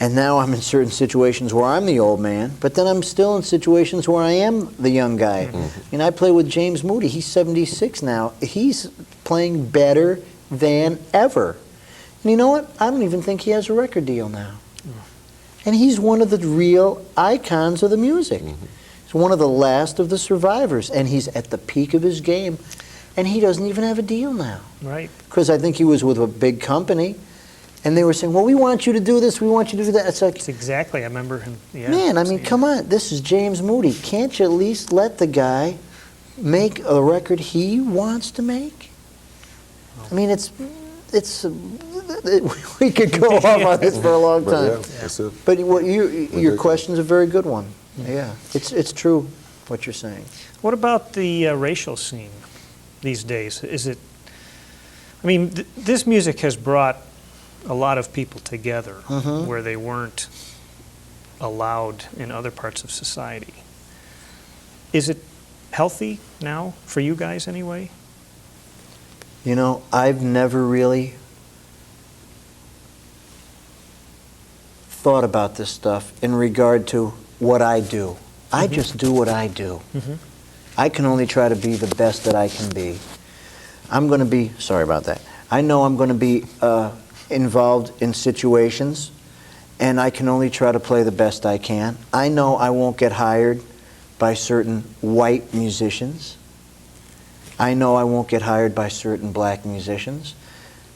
S2: And now I'm in certain situations where I'm the old man, but then I'm still in situations where I am the young guy. Mm-hmm. I play with James Moody. He's 76 now. He's playing better than ever. And you know what? I don't even think he has a record deal now. And he's one of the real icons of the music. Mm-hmm. He's one of the last of the survivors, and he's at the peak of his game. And he doesn't even have a deal now.
S1: Right.
S2: Because I think he was with a big company. And they were saying, well, we want you to do this, we want you to do that. It's like,
S1: that's exactly, I remember him. Yeah,
S2: man, come on, this is James Moody. Can't you at least let the guy make a record he wants to make? It's We could go off on this for a long
S3: But
S2: time.
S3: yeah, that's it.
S2: But what your
S3: Ridiculous.
S2: question's a very good one. Yeah, it's true what you're saying.
S1: What about the racial scene these days? Is it, I mean, this music has brought a lot of people together where they weren't allowed in other parts of society. Is it healthy now, for you guys anyway?
S2: You know, I've never really thought about this stuff in regard to what I do. I just do what I do. I can only try to be the best that I can be. I'm going to be, sorry about that, I know I'm going to be involved in situations, and I can only try to play the best I can. I know I won't get hired by certain white musicians. I know I won't get hired by certain black musicians.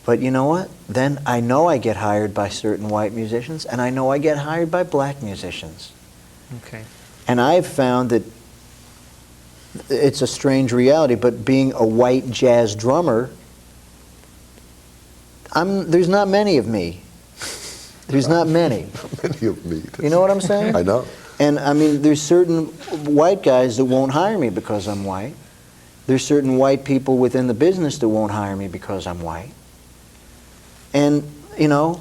S2: But you know what? Then I know I get hired by certain white musicians, and I know I get hired by black musicians.
S1: Okay.
S2: And I've found that it's a strange reality, but being a white jazz drummer, there's not many of me. There's not many.
S3: Many of me.
S2: You know what I'm saying?
S3: I know.
S2: And I mean, there's certain white guys that won't hire me because I'm white. There's certain white people within the business that won't hire me because I'm white. And, you know,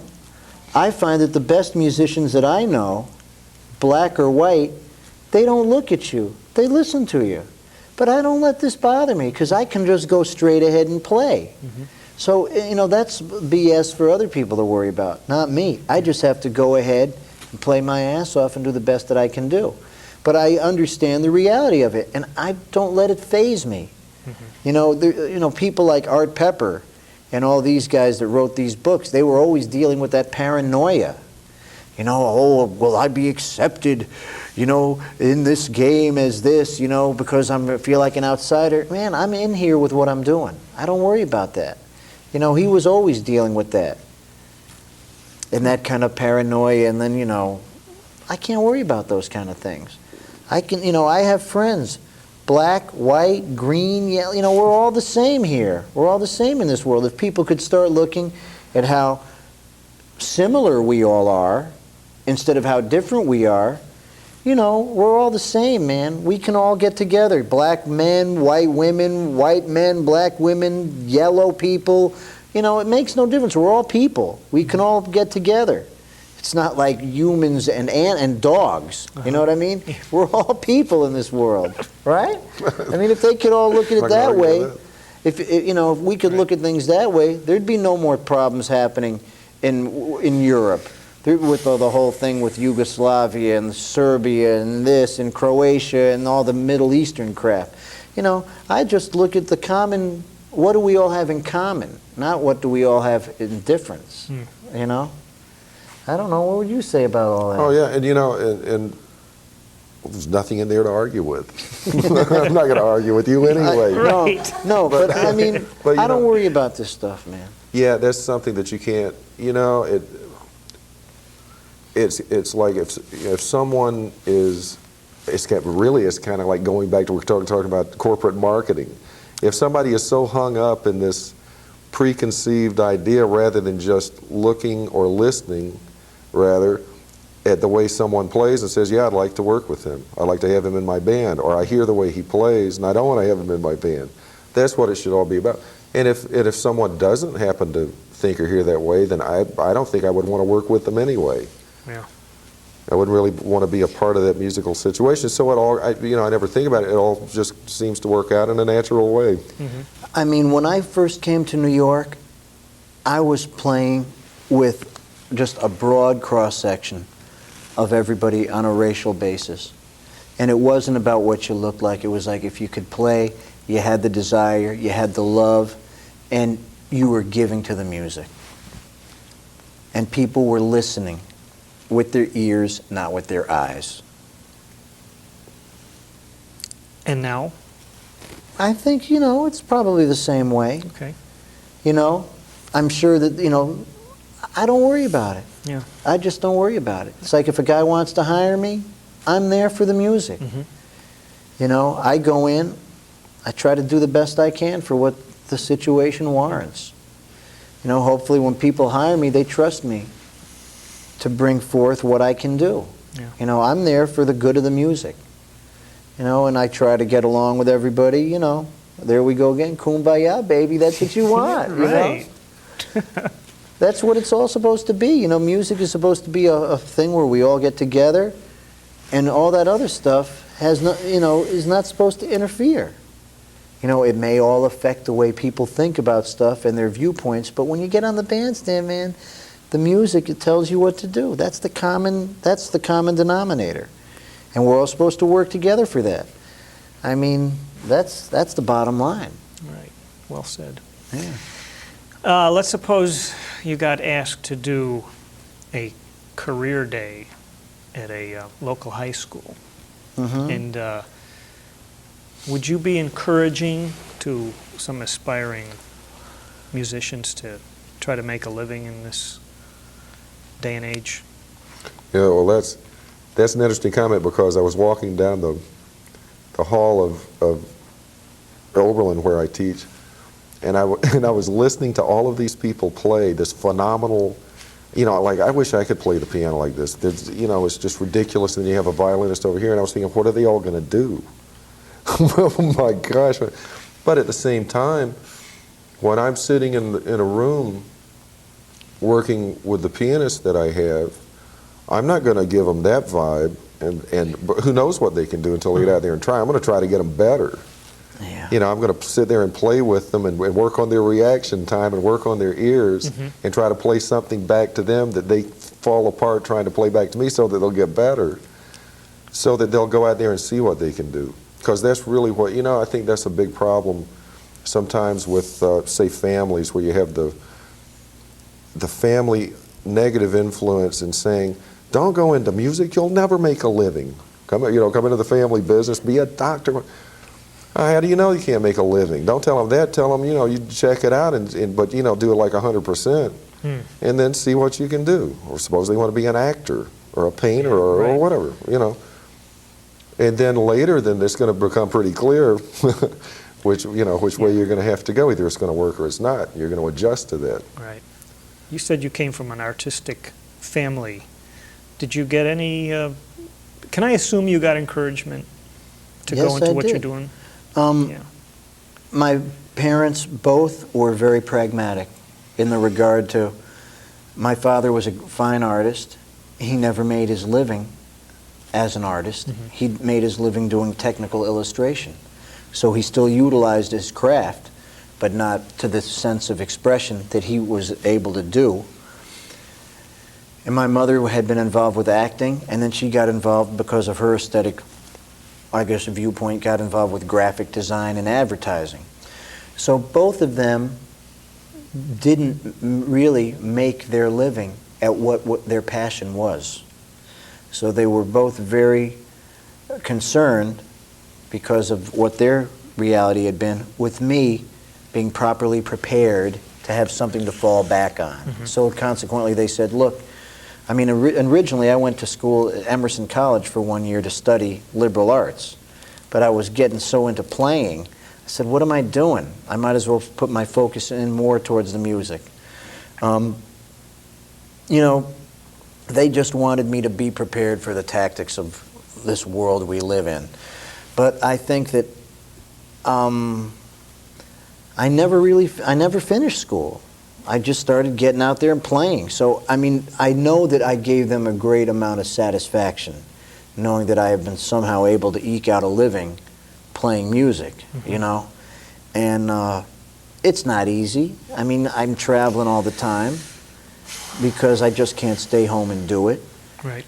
S2: I find that the best musicians that I know, black or white, they don't look at you. They listen to you. But I don't let this bother me because I can just go straight ahead and play. So, you know, that's BS for other people to worry about, not me. I just have to go ahead and play my ass off and do the best that I can do. But I understand the reality of it, and I don't let it faze me. You know, people like Art Pepper and all these guys that wrote these books, they were always dealing with that paranoia. You know, oh, will I be accepted, you know, in this game as this, you know, because I feel like an outsider? Man, I'm in here with what I'm doing. I don't worry about that. You know, he was always dealing with that. And that kind of paranoia, and then, you know, I can't worry about those kind of things. I can, you know, I have friends, black, white, green, yellow, you know, we're all the same here. We're all the same in this world. If people could start looking at how similar we all are, instead of how different we are, you know, we're all the same, man. We can all get together. Black men, white women, white men, black women, yellow people. You know, it makes no difference. We're all people. We can all get together. It's not like humans and dogs. You know what I mean? We're all people in this world, right? I mean, if they could all look at it that way, if you know, if we could look at things that way, there'd be no more problems happening in Europe. With the whole thing with Yugoslavia and Serbia and this and Croatia and all the Middle Eastern crap. You know, I just look at the common, what do we all have in common, not what do we all have in difference, you know? I don't know, what would you say about all that?
S3: Oh, yeah, and you know, and there's nothing in there to argue with. I'm not going to argue with you anyway.
S2: No, but I mean,
S3: but,
S2: I don't worry about this stuff, man.
S3: Yeah, that's something that you can't, you know, it's like if someone is, it's kind of like going back to, we're talking about corporate marketing. If somebody is so hung up in this preconceived idea rather than just looking or listening, rather, at the way someone plays and says, yeah, I'd like to work with him. I'd like to have him in my band. Or I hear the way he plays and I don't want to have him in my band. That's what it should all be about. And if someone doesn't happen to think or hear that way, then I don't think I would want to work with them anyway.
S1: Yeah.
S3: I wouldn't really want to be a part of that musical situation. So it all, I never think about it. It all just seems to work out in a natural way.
S2: I mean, when I first came to New York, I was playing with just a broad cross-section of everybody on a racial basis. And it wasn't about what you looked like. It was like if you could play, you had the desire, you had the love, and you were giving to the music. And people were listening with their ears, not with their eyes.
S1: And now?
S2: I think, you know, it's probably the same way.
S1: Okay.
S2: You know, I'm sure that, you know, I don't worry about it.
S1: Yeah.
S2: I just don't worry about it. It's like if a guy wants to hire me, I'm there for the music. You know, I go in, I try to do the best I can for what the situation warrants. You know, hopefully when people hire me, they trust me to bring forth what I can do.
S1: Yeah.
S2: You know, I'm there for the good of the music. You know, and I try to get along with everybody, you know. There we go again, kumbaya, baby, that's what you want, you know?
S1: Right.
S2: That's what it's all supposed to be. You know, music is supposed to be a thing where we all get together, and all that other stuff has not, you know, is not supposed to interfere. You know, it may all affect the way people think about stuff and their viewpoints, but when you get on the bandstand, man, the music, it tells you what to do. That's the common denominator. And we're all supposed to work together for that. I mean, that's the bottom line.
S1: Right. Well said.
S2: Yeah.
S1: Let's suppose you got asked to do a career day at a local high school.
S2: Mm-hmm.
S1: And would you be encouraging to some aspiring musicians to try to make a living in this day and age?
S3: Yeah, well, that's an interesting comment, because I was walking down the hall of Oberlin where I teach, and I was listening to all of these people play this phenomenal, you know, like I wish I could play the piano like this. There's, you know, it's just ridiculous. And then you have a violinist over here, and I was thinking, what are they all going to do? Oh my gosh. But at the same time, when I'm sitting in a room working with the pianist that I have, I'm not going to give them that vibe, but who knows what they can do until they get out there and try. I'm going to try to get them better.
S2: Yeah.
S3: You know, I'm going to sit there and play with them and work on their reaction time and work on their ears, and try to play something back to them that they fall apart trying to play back to me, so that they'll get better, so that they'll go out there and see what they can do. Because that's really what, you know, I think that's a big problem sometimes with, say, families, where you have the family negative influence in saying, don't go into music, you'll never make a living. Come into the family business, be a doctor. How do you know you can't make a living? Don't tell them that. Tell them, you know, you check it out, but, you know, do it like 100%, and then see what you can do. Or suppose they want to be an actor or a painter or whatever, you know. And then later, then it's going to become pretty clear which way you're going to have to go. Either it's going to work or it's not. You're going to adjust to that.
S1: Right. You said you came from an artistic family. Did you get any, can I assume you got encouragement to go into what you're doing?
S2: My parents both were very pragmatic in the regard to, my father was a fine artist. He never made his living as an artist. He made his living doing technical illustration. So he still utilized his craft, but not to the sense of expression that he was able to do. And my mother had been involved with acting, and then she got involved because of her aesthetic, I guess, viewpoint, got involved with graphic design and advertising. So both of them didn't really make their living at what their passion was. So they were both very concerned, because of what their reality had been, with me being properly prepared to have something to fall back on. So consequently they said, look, I mean, originally I went to school at Emerson College for 1 year to study liberal arts, but I was getting so into playing, I said, what am I doing? I might as well put my focus in more towards the music. You know, they just wanted me to be prepared for the tactics of this world we live in. But I think that I never finished school. I just started getting out there and playing. So, I mean, I know that I gave them a great amount of satisfaction, knowing that I have been somehow able to eke out a living playing music, you know. And it's not easy. I mean, I'm traveling all the time because I just can't stay home and do it.
S1: Right.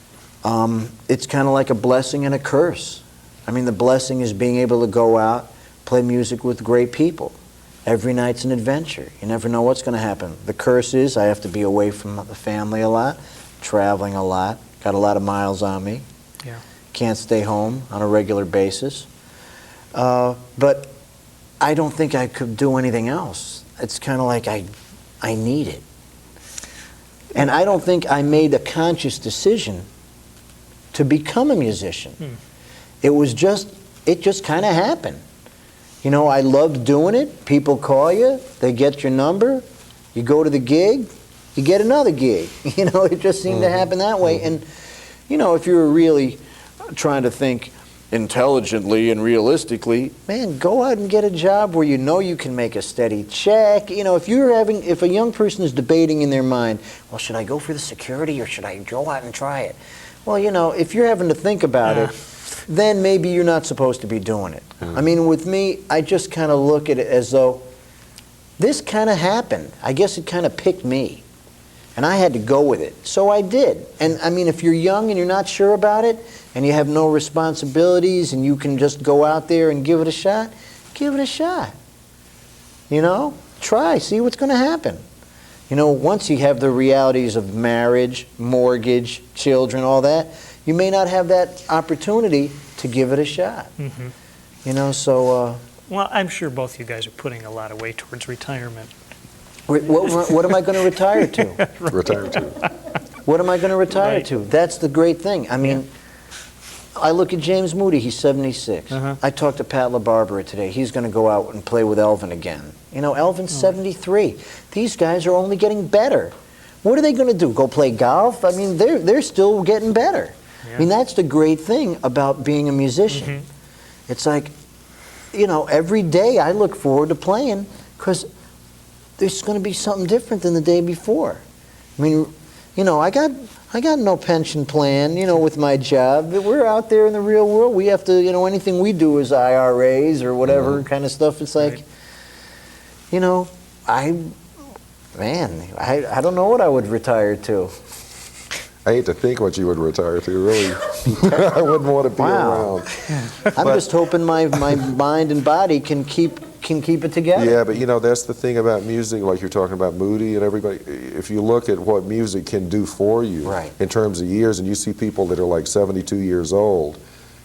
S2: It's kind of like a blessing and a curse. I mean, the blessing is being able to go out, play music with great people. Every night's an adventure. You never know what's going to happen. The curse is I have to be away from the family a lot, traveling a lot, got a lot of miles on me.
S1: Yeah.
S2: Can't stay home on a regular basis. But I don't think I could do anything else. It's kind of like I need it. And I don't think I made a conscious decision to become a musician. It just kind of happened. You know, I loved doing it. People call you, they get your number, You go to the gig, you get another gig. You know, it just seemed to happen that way. And, you know, if you're really trying to think intelligently and realistically, man, go out and get a job where you know you can make a steady check. You know, if a young person is debating in their mind, well, should I go for the security or should I go out and try it? Well, you know, if you're having to think about it, then maybe you're not supposed to be doing it. I mean, with me, I just kind of look at it as though this kind of happened. I guess it kind of picked me. And I had to go with it. So I did. And I mean, if you're young and you're not sure about it, and you have no responsibilities, and you can just go out there and give it a shot, give it a shot. You know? Try, see what's going to happen. You know, once you have the realities of marriage, mortgage, children, all that, you may not have that opportunity to give it a shot. You know, so...
S1: well, I'm sure both you guys are putting a lot of weight towards retirement.
S2: What am I going to retire to?
S3: Retire to.
S2: What am I going to retire
S1: Right.
S2: to? That's the great thing. I mean, I look at James Moody, he's 76. I talked to Pat LaBarbera today. He's going to go out and play with Elvin again. You know, Elvin's 73. These guys are only getting better. What are they going to do? Go play golf? I mean, they're still getting better. I mean, that's the great thing about being a musician. It's like, you know, every day I look forward to playing because there's going to be something different than the day before. I mean, you know, I got no pension plan, you know, with my job. We're out there in the real world. We have to, you know, anything we do is IRAs or whatever kind of stuff. It's like, you know, I don't know what I would retire to.
S3: I hate to think what you would retire to, really. I wouldn't want to be around.
S2: I'm just hoping my mind and body can keep it together.
S3: Yeah, but you know, that's the thing about music, like you're talking about Moody and everybody. If you look at what music can do for you in terms of years, and you see people that are like 72 years old,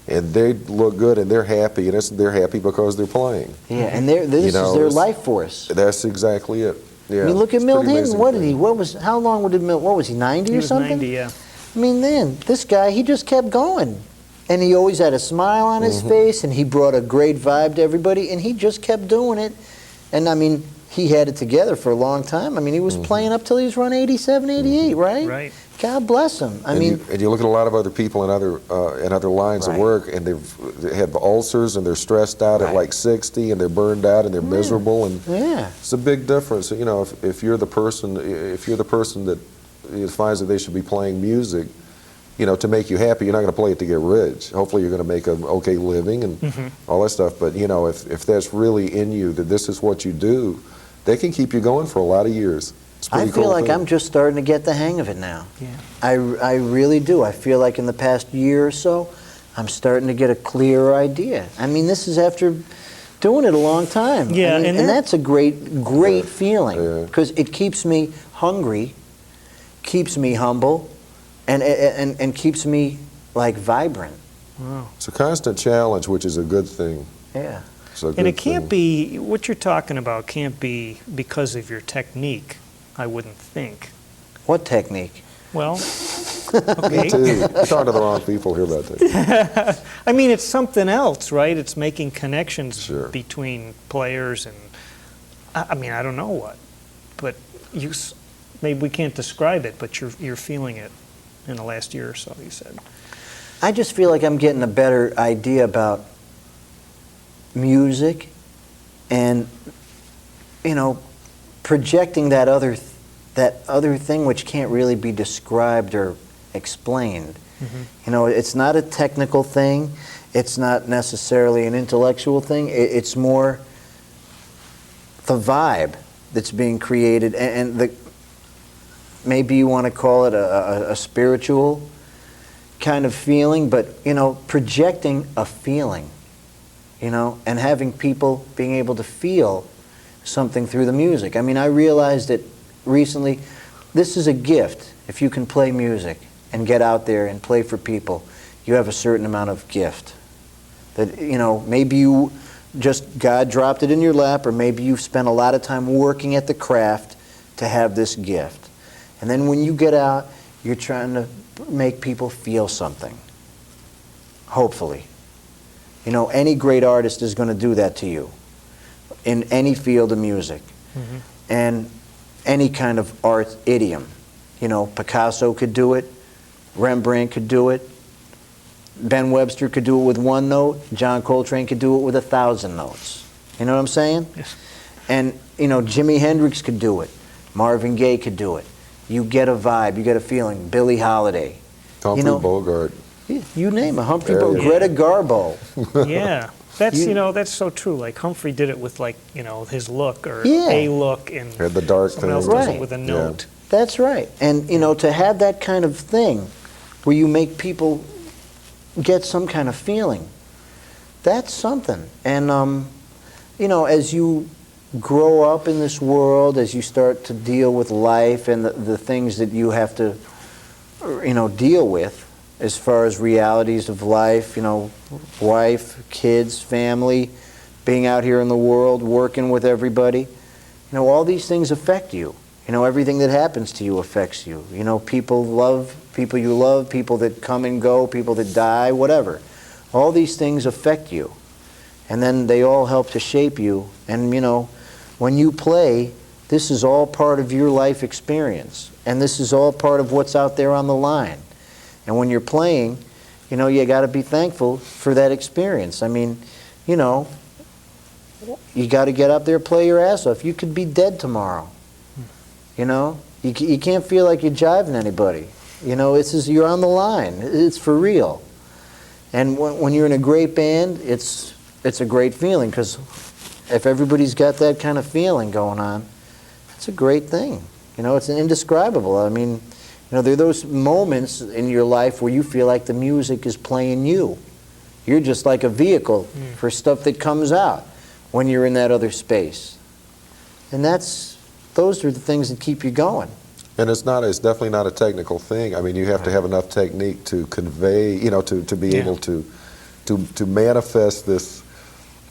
S3: and they look good and they're happy, and they're happy because they're playing.
S2: Yeah, and this is their life force.
S3: That's exactly it. Yeah,
S2: I mean, look at Milt Hinton.
S3: Hinton.
S2: How long did Milt, what was he, 90 or something?
S1: 90, yeah.
S2: I mean, then, this guy, he just kept going. And he always had a smile on his face, and he brought a great vibe to everybody, and he just kept doing it. And, I mean, he had it together for a long time. I mean, he was playing up till he was around 87, 88, right?
S1: Right.
S2: God bless him. I mean...
S3: And you look at a lot of other people in other lines of work, and they have ulcers, and they're stressed out at like 60, and they're burned out, and they're miserable, and it's a big difference. You know, if you're the person that finds that they should be playing music, you know, to make you happy, you're not going to play it to get rich. Hopefully you're going to make an okay living and all that stuff. But, you know, if that's really in you, that this is what you do, they can keep you going for a lot of years.
S2: I feel like I'm just starting to get the hang of it now. Yeah. I really do. I feel like in the past year or so, I'm starting to get a clearer idea. I mean, this is after doing it a long time.
S1: Yeah,
S2: I mean, and that's a great feeling because it keeps me hungry, keeps me humble, and keeps me like vibrant.
S1: Wow.
S3: It's a constant challenge, which is a good thing.
S2: Yeah.
S1: And it can't be, what you're talking about can't be because of your technique, I wouldn't think.
S2: What technique?
S1: Well, okay.
S3: Me too. You're talking to the wrong people here about that.
S1: I mean, it's something else, right? It's making connections between players and, I mean, I don't know what, but maybe we can't describe it, but you're feeling it in the last year or so, you said.
S2: I just feel like I'm getting a better idea about music and, you know, projecting that other thing which can't really be described or explained. You know, it's not a technical thing. It's not necessarily an intellectual thing. It's more the vibe that's being created, and maybe you want to call it a spiritual kind of feeling, but, you know, projecting a feeling, you know, and having people being able to feel something through the music. I mean, I realized that recently, this is a gift. If you can play music and get out there and play for people, you have a certain amount of gift. That, you know, maybe you just, God dropped it in your lap, or maybe you've spent a lot of time working at the craft to have this gift. And then when you get out, you're trying to make people feel something, hopefully. You know, any great artist is going to do that to you in any field of music. And any kind of art idiom. You know, Picasso could do it, Rembrandt could do it, Ben Webster could do it with one note, John Coltrane could do it with 1,000 notes. You know what I'm saying?
S1: Yes.
S2: And, you know, Jimi Hendrix could do it, Marvin Gaye could do it. You get a vibe, you get a feeling. Billie Holiday.
S3: Humphrey Bogart.
S2: You name it. Humphrey
S3: Yeah,
S2: Bogart,
S3: yeah.
S2: Greta Garbo.
S1: Yeah. That's,
S2: You-
S1: you know, that's so true. Like Humphrey did it with, like, you know, his look or
S2: Yeah.
S1: a look, and
S3: Had the dark
S1: someone else
S3: thing.
S1: does
S2: Right.
S1: it with a
S3: Yeah.
S1: note.
S2: That's right. And, you know, to have that kind of thing where you make people get some kind of feeling, that's something. And, you know, as you grow up in this world, as you start to deal with life and the things that you have to, you know, deal with as far as realities of life, you know, wife, kids, family, being out here in the world, working with everybody, you know, all these things affect you. You know, everything that happens to you affects you. You know, people you love, people that come and go, people that die, whatever. All these things affect you. And then they all help to shape you. And, you know, when you play, this is all part of your life experience. And this is all part of what's out there on the line. And when you're playing, you know, you got to be thankful for that experience. I mean, you know, you got to get up there, play your ass off. You could be dead tomorrow. You know, you can't feel like you're jiving anybody. You know, you're on the line. It's for real. And when you're in a great band, it's a great feeling, because if everybody's got that kind of feeling going on, it's a great thing. You know, it's indescribable. I mean, you know, there are those moments in your life where you feel like the music is playing you. You're just like a vehicle for stuff that comes out when you're in that other space. And those are the things that keep you going.
S3: And it's definitely not a technical thing. I mean, you have to have enough technique to convey, you know, to be able to manifest this,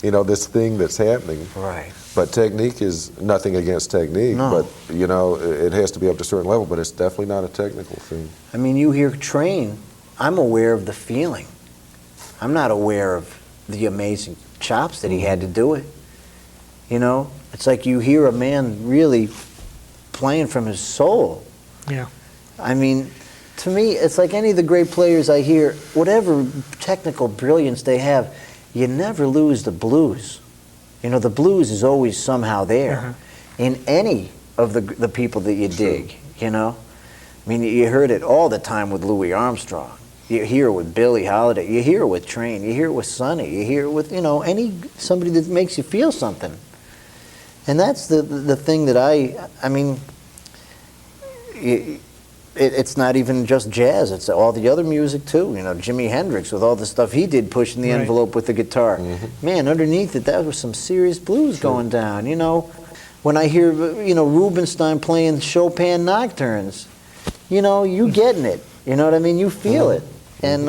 S3: you know, this thing that's happening.
S2: Right.
S3: But technique is nothing against technique.
S2: No.
S3: But, you know, it has to be up to a certain level, but it's definitely not a technical thing.
S2: I mean, you hear train, I'm aware of the feeling. I'm not aware of the amazing chops that he had to do it. You know, it's like you hear a man really playing from his soul.
S1: Yeah.
S2: I mean, to me, it's like any of the great players I hear, whatever technical brilliance they have, you never lose the blues. You know, the blues is always somehow there in any of the people that you dig, you know? I mean, you heard it all the time with Louis Armstrong. You hear it with Billie Holiday. You hear it with Train. You hear it with Sonny. You hear it with, you know, somebody that makes you feel something. And that's the thing that I mean, it's not even just jazz. It's all the other music, too. You know, Jimi Hendrix with all the stuff he did pushing the envelope with the guitar. Man, underneath it, that was some serious blues going down, you know. When I hear, you know, Rubinstein playing Chopin nocturnes, you know, you getting it. You know what I mean? You feel it. And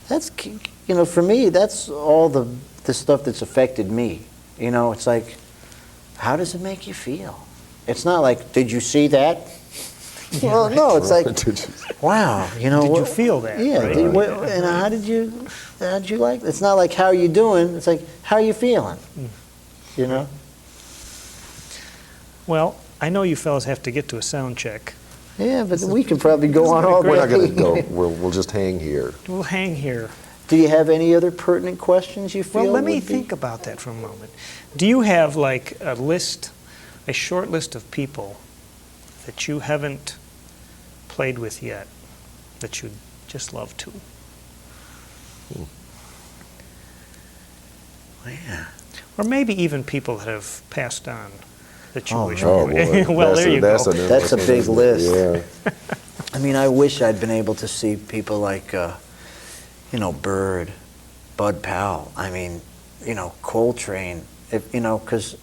S2: that's, you know, for me, that's all the stuff that's affected me. You know, it's like, how does it make you feel? It's not like, did you see that? Well, no, it's like, wow, you know.
S1: Did you feel that?
S2: Yeah.
S1: Right?
S2: And how did you like it? It's not like, how are you doing? It's like, how are you feeling? You know?
S1: Well, I know you fellas have to get to a sound check.
S2: Yeah, but we could probably go on all
S3: We're not going to
S2: day.
S3: go. We'll just hang here.
S1: We'll hang here.
S2: Do you have any other pertinent questions you feel?
S1: Well, let me
S2: would be-
S1: think about that for a moment. Do you have like a short list of people that you haven't played with yet that you'd just love to?
S2: Yeah.
S1: Or maybe even people that have passed on that you
S2: Oh,
S1: wish
S3: Oh,
S1: would.
S3: boy.
S1: Well, there you go.
S2: That's a big list.
S3: Yeah.
S2: I mean, I wish I'd been able to see people like, you know, Bird, Bud Powell. I mean, you know, Coltrane. You know, because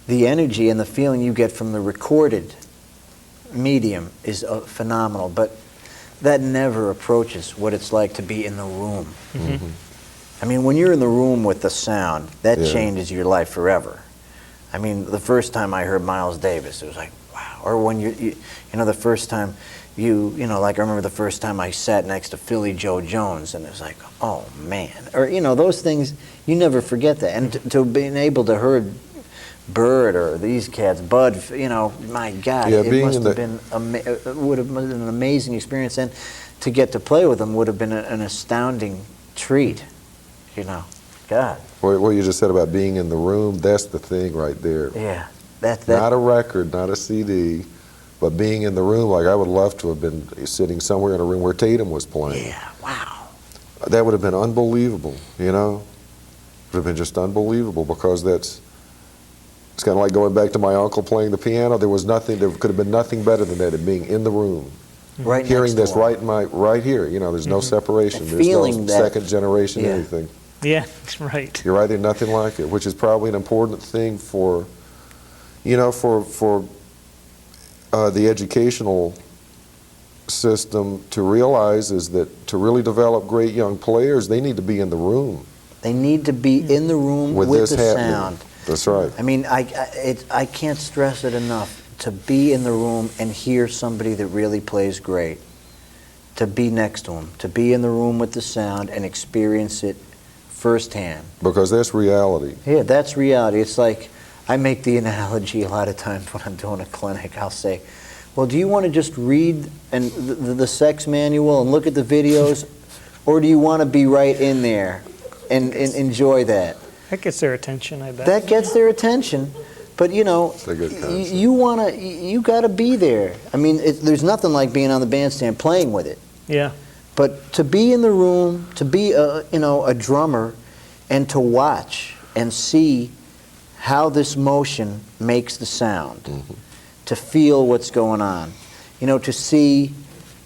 S2: the energy and the feeling you get from the recorded medium is phenomenal. But that never approaches what it's like to be in the room. I mean, when you're in the room with the sound, that
S3: Yeah.
S2: changes your life forever. I mean, the first time I heard Miles Davis, it was like, wow. Or when you know, the first time you know, like I remember the first time I sat next to Philly Joe Jones, and it was like, oh man. Or, you know, those things, you never forget that. And to being able to hear Bird or these cats, Bud, you know, my God,
S3: Yeah,
S2: it
S3: being
S2: must
S3: in
S2: have
S3: the-
S2: been, would have been an amazing experience. And to get to play with them would have been an astounding treat, you know. God.
S3: What you just said about being in the room, that's the thing right there.
S2: Yeah. That.
S3: Not a record, not a CD, but being in the room. Like I would love to have been sitting somewhere in a room where Tatum was playing.
S2: Yeah, wow.
S3: That would have been unbelievable, you know? It would have been just unbelievable because it's kind of like going back to my uncle playing the piano. There could have been nothing better than that, being in the room.
S2: Right
S3: Hearing
S2: next
S3: this
S2: to 'em.
S3: right here, you know, there's no separation.
S2: And
S3: There's
S2: feeling
S3: no
S2: that-
S3: second generation
S2: yeah.
S3: anything.
S1: Yeah, right.
S3: You're right, there's nothing like it, which is probably an important thing for, you know, for the educational system to realize is that to really develop great young players, they need to be in the room
S2: They need to be in the room with
S3: this
S2: the
S3: happening.
S2: sound.
S3: That's right.
S2: I mean, I can't stress it enough to be in the room and hear somebody that really plays great, to be next to them, to be in the room with the sound and experience it firsthand.
S3: Because that's reality.
S2: Yeah, that's reality. It's like, I make the analogy a lot of times when I'm doing a clinic. I'll say, well, do you want to just read the sex manual and look at the videos, or do you want to be right in there and enjoy that?
S1: That gets their attention, I bet.
S2: That gets their attention, but you know,
S3: It's a good concept.
S2: you got to be there. I mean, there's nothing like being on the bandstand playing with it.
S1: Yeah.
S2: But to be in the room, to be a drummer, and to watch and see how this motion makes the sound, to feel what's going on, you know, to see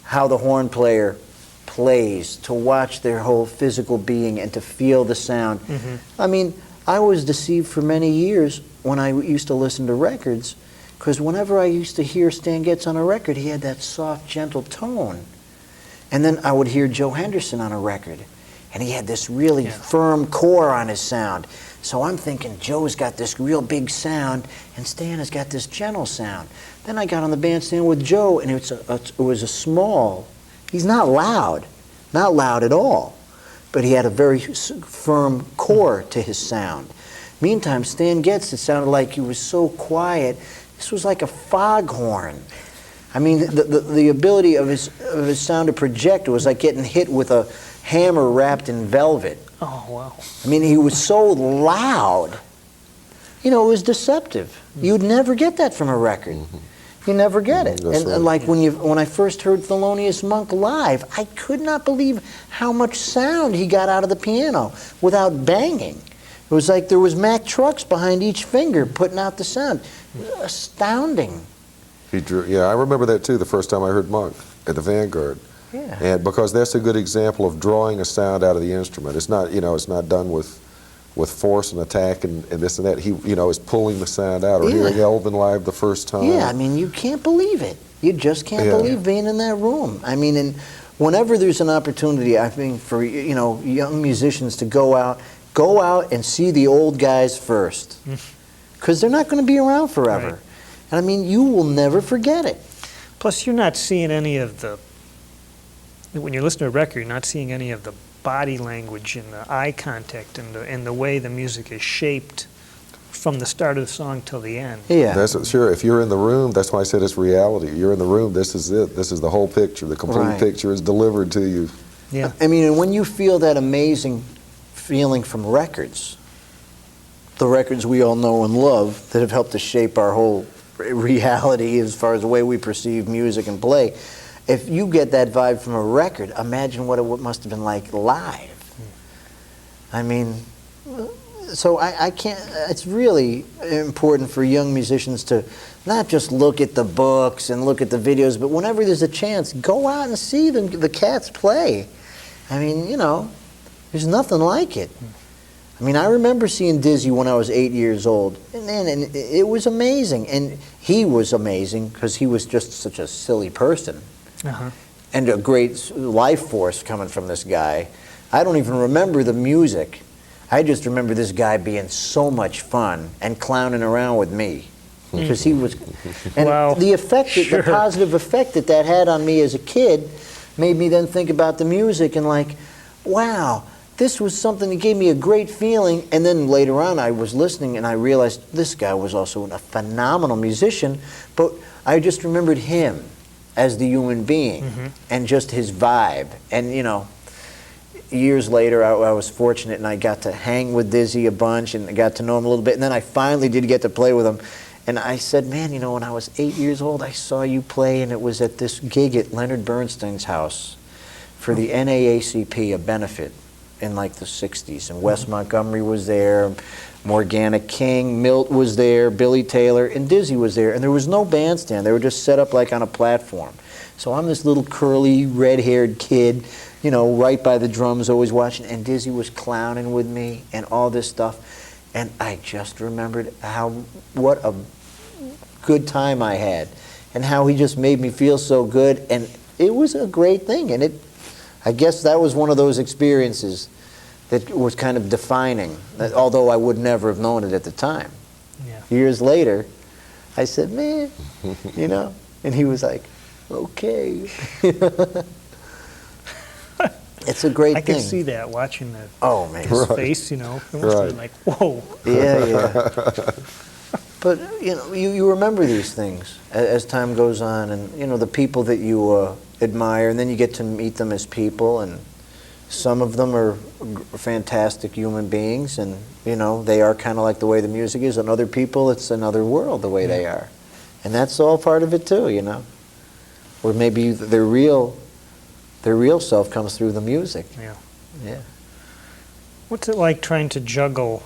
S2: how the horn player plays, to watch their whole physical being and to feel the sound. I mean, I was deceived for many years when I used to listen to records, because whenever I used to hear Stan Getz on a record, he had that soft, gentle tone. And then I would hear Joe Henderson on a record, and he had this really firm core on his sound. So I'm thinking Joe's got this real big sound, and Stan has got this gentle sound. Then I got on the bandstand with Joe, and it was a small. He's not loud at all, but he had a very firm core to his sound. Meantime, Stan Getz, it sounded like he was so quiet. This was like a foghorn. I mean, the ability of his sound to project was like getting hit with a hammer wrapped in velvet.
S1: Oh, wow.
S2: I mean, he was so loud. You know, it was deceptive. You'd never get that from a record. You never get it.
S3: That's
S2: And
S3: right.
S2: like when I first heard Thelonious Monk live, I could not believe how much sound he got out of the piano without banging. It was like there was Mack trucks behind each finger putting out the sound. Astounding.
S3: He drew, yeah, I remember that too, the first time I heard Monk at the Vanguard.
S2: Yeah.
S3: And because that's a good example of drawing a sound out of the instrument. It's not, you know, it's not done with force and attack and this and that. He, you know, is pulling the sound out. Or
S2: Yeah.
S3: hearing Elvin live the first time.
S2: Yeah, I mean, you can't believe it. You just can't believe being in that room. I mean, and whenever there's an opportunity, I think, for, you know, young musicians to go out and see the old guys first. Because they're not going to be around forever.
S1: Right.
S2: And I mean, you will never forget it.
S1: Plus, you're not seeing any of the, when you're listening to a record, you're not seeing any of the body language and the eye contact and the way the music is shaped from the start of the song till the end.
S2: Yeah.
S3: That's sure. If you're in the room, that's why I said it's reality. You're in the room. This is it. This is the whole picture. The complete
S2: Right.
S3: picture is delivered to you.
S1: Yeah.
S2: I mean, and when you feel that amazing feeling from records, the records we all know and love that have helped to shape our whole reality as far as the way we perceive music and play, if you get that vibe from a record, imagine what it must have been like live. I mean, so I can't, it's really important for young musicians to not just look at the books and look at the videos, but whenever there's a chance, go out and see the cats play. I mean, you know, there's nothing like it. I mean, I remember seeing Dizzy when I was 8 years old, and it was amazing. And he was amazing because he was just such a silly person. And a great life force coming from this guy. I don't even remember the music. I just remember this guy being so much fun and clowning around with me. Because he was, and
S1: Wow.
S2: the effect, the positive effect that had on me as a kid made me then think about the music and like, wow, this was something that gave me a great feeling. And then later on, I was listening and I realized this guy was also a phenomenal musician, but I just remembered him as the human being and just his vibe. And, you know, years later, I was fortunate and I got to hang with Dizzy a bunch and I got to know him a little bit. And then I finally did get to play with him. And I said, man, you know, when I was 8 years old, I saw you play, and it was at this gig at Leonard Bernstein's house for the NAACP, a benefit in like the 60s. And Wes Montgomery was there, Morgana King, Milt was there, Billy Taylor, and Dizzy was there. And there was no bandstand. They were just set up like on a platform. So I'm this little curly, red-haired kid, you know, right by the drums, always watching. And Dizzy was clowning with me and all this stuff. And I just remembered what a good time I had and how he just made me feel so good. And it was a great thing. And I guess that was one of those experiences that was kind of defining, although I would never have known it at the time.
S1: Yeah.
S2: Years later, I said, man, you know, and he was like, okay. It's a great thing.
S1: I can see that watching the
S2: Oh, man.
S1: his face, you know. It must have been like, whoa.
S2: Yeah, yeah. But, you know, you remember these things as time goes on, and, you know, the people that you admire, and then you get to meet them as people, and some of them are fantastic human beings, and, you know, they are kind of like the way the music is, and other people, it's another world the way they are. And that's all part of it, too, you know. Or maybe their real self comes through the music.
S1: Yeah.
S2: Yeah.
S1: What's it like trying to juggle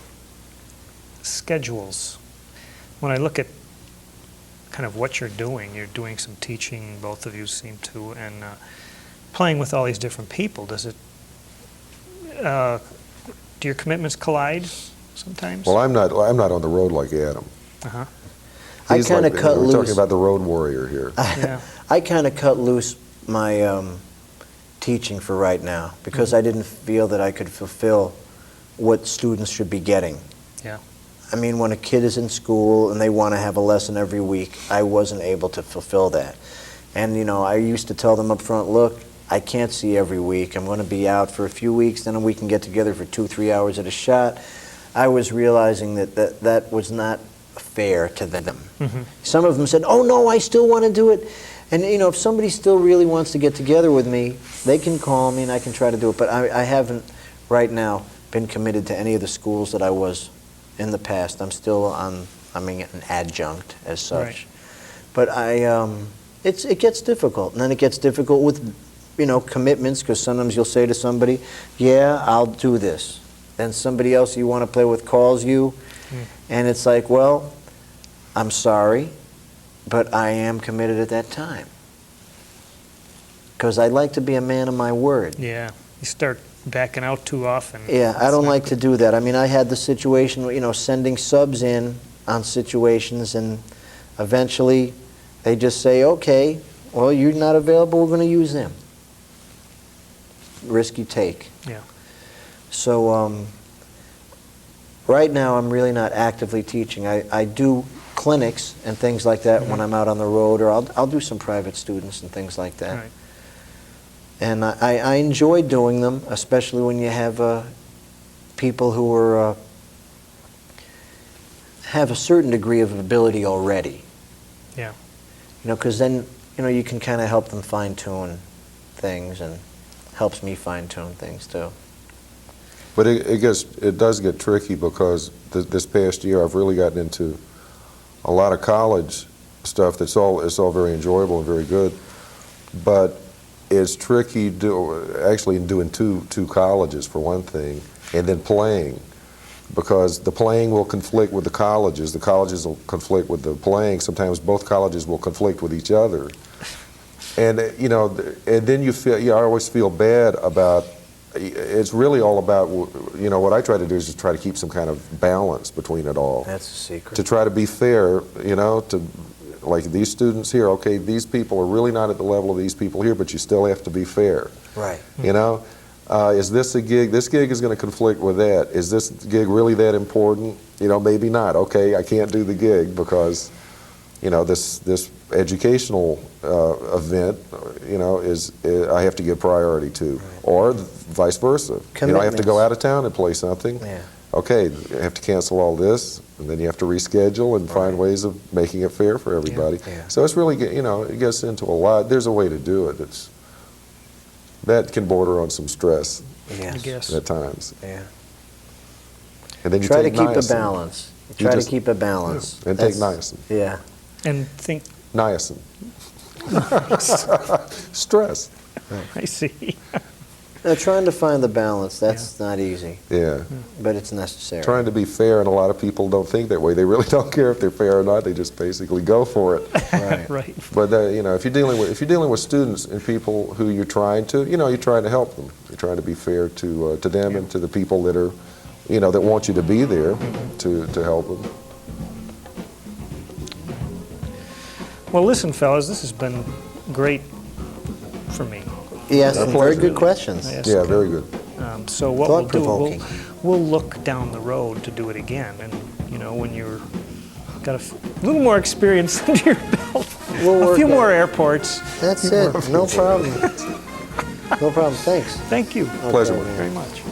S1: schedules? When I look at kind of what you're doing some teaching, both of you seem to, and playing with all these different people. Does it, do your commitments collide sometimes?
S3: Well, I'm not on the road like Adam.
S1: Uh-huh.
S2: I kind of cut loose.
S3: We're talking about the road warrior here.
S1: Yeah.
S2: I kind of cut loose my teaching for right now because I didn't feel that I could fulfill what students should be getting.
S1: Yeah.
S2: I mean, when a kid is in school and they want to have a lesson every week, I wasn't able to fulfill that. And, you know, I used to tell them up front, look, I can't see every week. I'm going to be out for a few weeks, then we can get together for 2-3 hours at a shot. I was realizing that was not fair to them. Some of them said, oh, no, I still want to do it. And, you know, if somebody still really wants to get together with me, they can call me and I can try to do it. But I haven't, right now, been committed to any of the schools that I was in the past. I'm still an adjunct as such.
S1: Right.
S2: But it gets difficult. And then it gets difficult with, you know, commitments, because sometimes you'll say to somebody, yeah, I'll do this. Then somebody else you want to play with calls you, and it's like, well, I'm sorry, but I am committed at that time. Because I like to be a man of my word.
S1: Yeah. You start backing out too often.
S2: Yeah, I don't like to do that. I mean, I had the situation, you know, sending subs in on situations, and eventually they just say, okay, well, you're not available, we're going to use them. Risk you take.
S1: Yeah.
S2: So right now I'm really not actively teaching. I do clinics and things like that when I'm out on the road, or I'll do some private students and things like that.
S1: Right.
S2: And I enjoy doing them, especially when you have people who are have a certain degree of ability already.
S1: Yeah.
S2: You know, because then, you know, you can kind of help them fine-tune things, and helps me fine-tune things too.
S3: But it does get tricky, because this past year I've really gotten into a lot of college stuff it's all very enjoyable and very good, but it's tricky actually doing two colleges for one thing, and then playing, because the playing will conflict with the colleges will conflict with the playing. Sometimes both colleges will conflict with each other, and you know, and then I always feel bad about. It's really all about, you know, what I try to do is just try to keep some kind of balance between it all.
S2: That's a secret.
S3: To try to be fair, you know, to like these students here, okay, these people are really not at the level of these people here, but you still have to be fair.
S2: Right.
S3: You know, is this a gig? This gig is going to conflict with that. Is this gig really that important? You know, maybe not. Okay, I can't do the gig because, you know, this educational event, you know, is I have to give priority to, or vice versa. You know, I have to go out of town and play something.
S2: Yeah.
S3: Okay, I have to cancel all this, and then you have to reschedule and find ways of making it fair for everybody.
S2: Yeah.
S3: So it's really, you know, it gets into a lot. There's a way to do it that can border on some stress
S2: Yes.
S1: I guess.
S3: at times.
S2: Yeah.
S3: And then you
S2: Try to
S3: take
S2: keep a
S3: niacin.
S2: balance.
S3: You
S2: Try to
S3: just-
S2: keep a balance.
S3: And take
S2: That's-
S3: niacin.
S2: Yeah.
S1: And think,
S3: Niacin. Stress.
S1: I see.
S2: Trying to find the balance, that's not easy,
S3: Yeah.
S2: but it's necessary.
S3: Trying to be fair, and a lot of people don't think that way. They really don't care if they're fair or not. They just basically go for it.
S2: Right.
S1: Right.
S3: But you know, if you're dealing with students and people who you're trying to, you know, you're trying to help them. You're trying to be fair to them and to the people that are, you know, that want you to be there to help them.
S1: Well, listen, fellas, this has been great for me.
S2: Yes,
S3: Our
S2: and very
S3: pleasure.
S2: good questions.
S1: Yes.
S3: Yeah, very good.
S1: So what we'll do,
S2: Thought-provoking.
S1: we'll look down the road to do it again, and you know, when you're got a little more experience under your belt,
S2: We'll
S1: a
S2: work
S1: few
S2: on
S1: more
S2: it.
S1: airports.
S2: That's it, no problem. No problem, thanks.
S1: Thank you
S3: Pleasure.
S2: Okay,
S1: very much.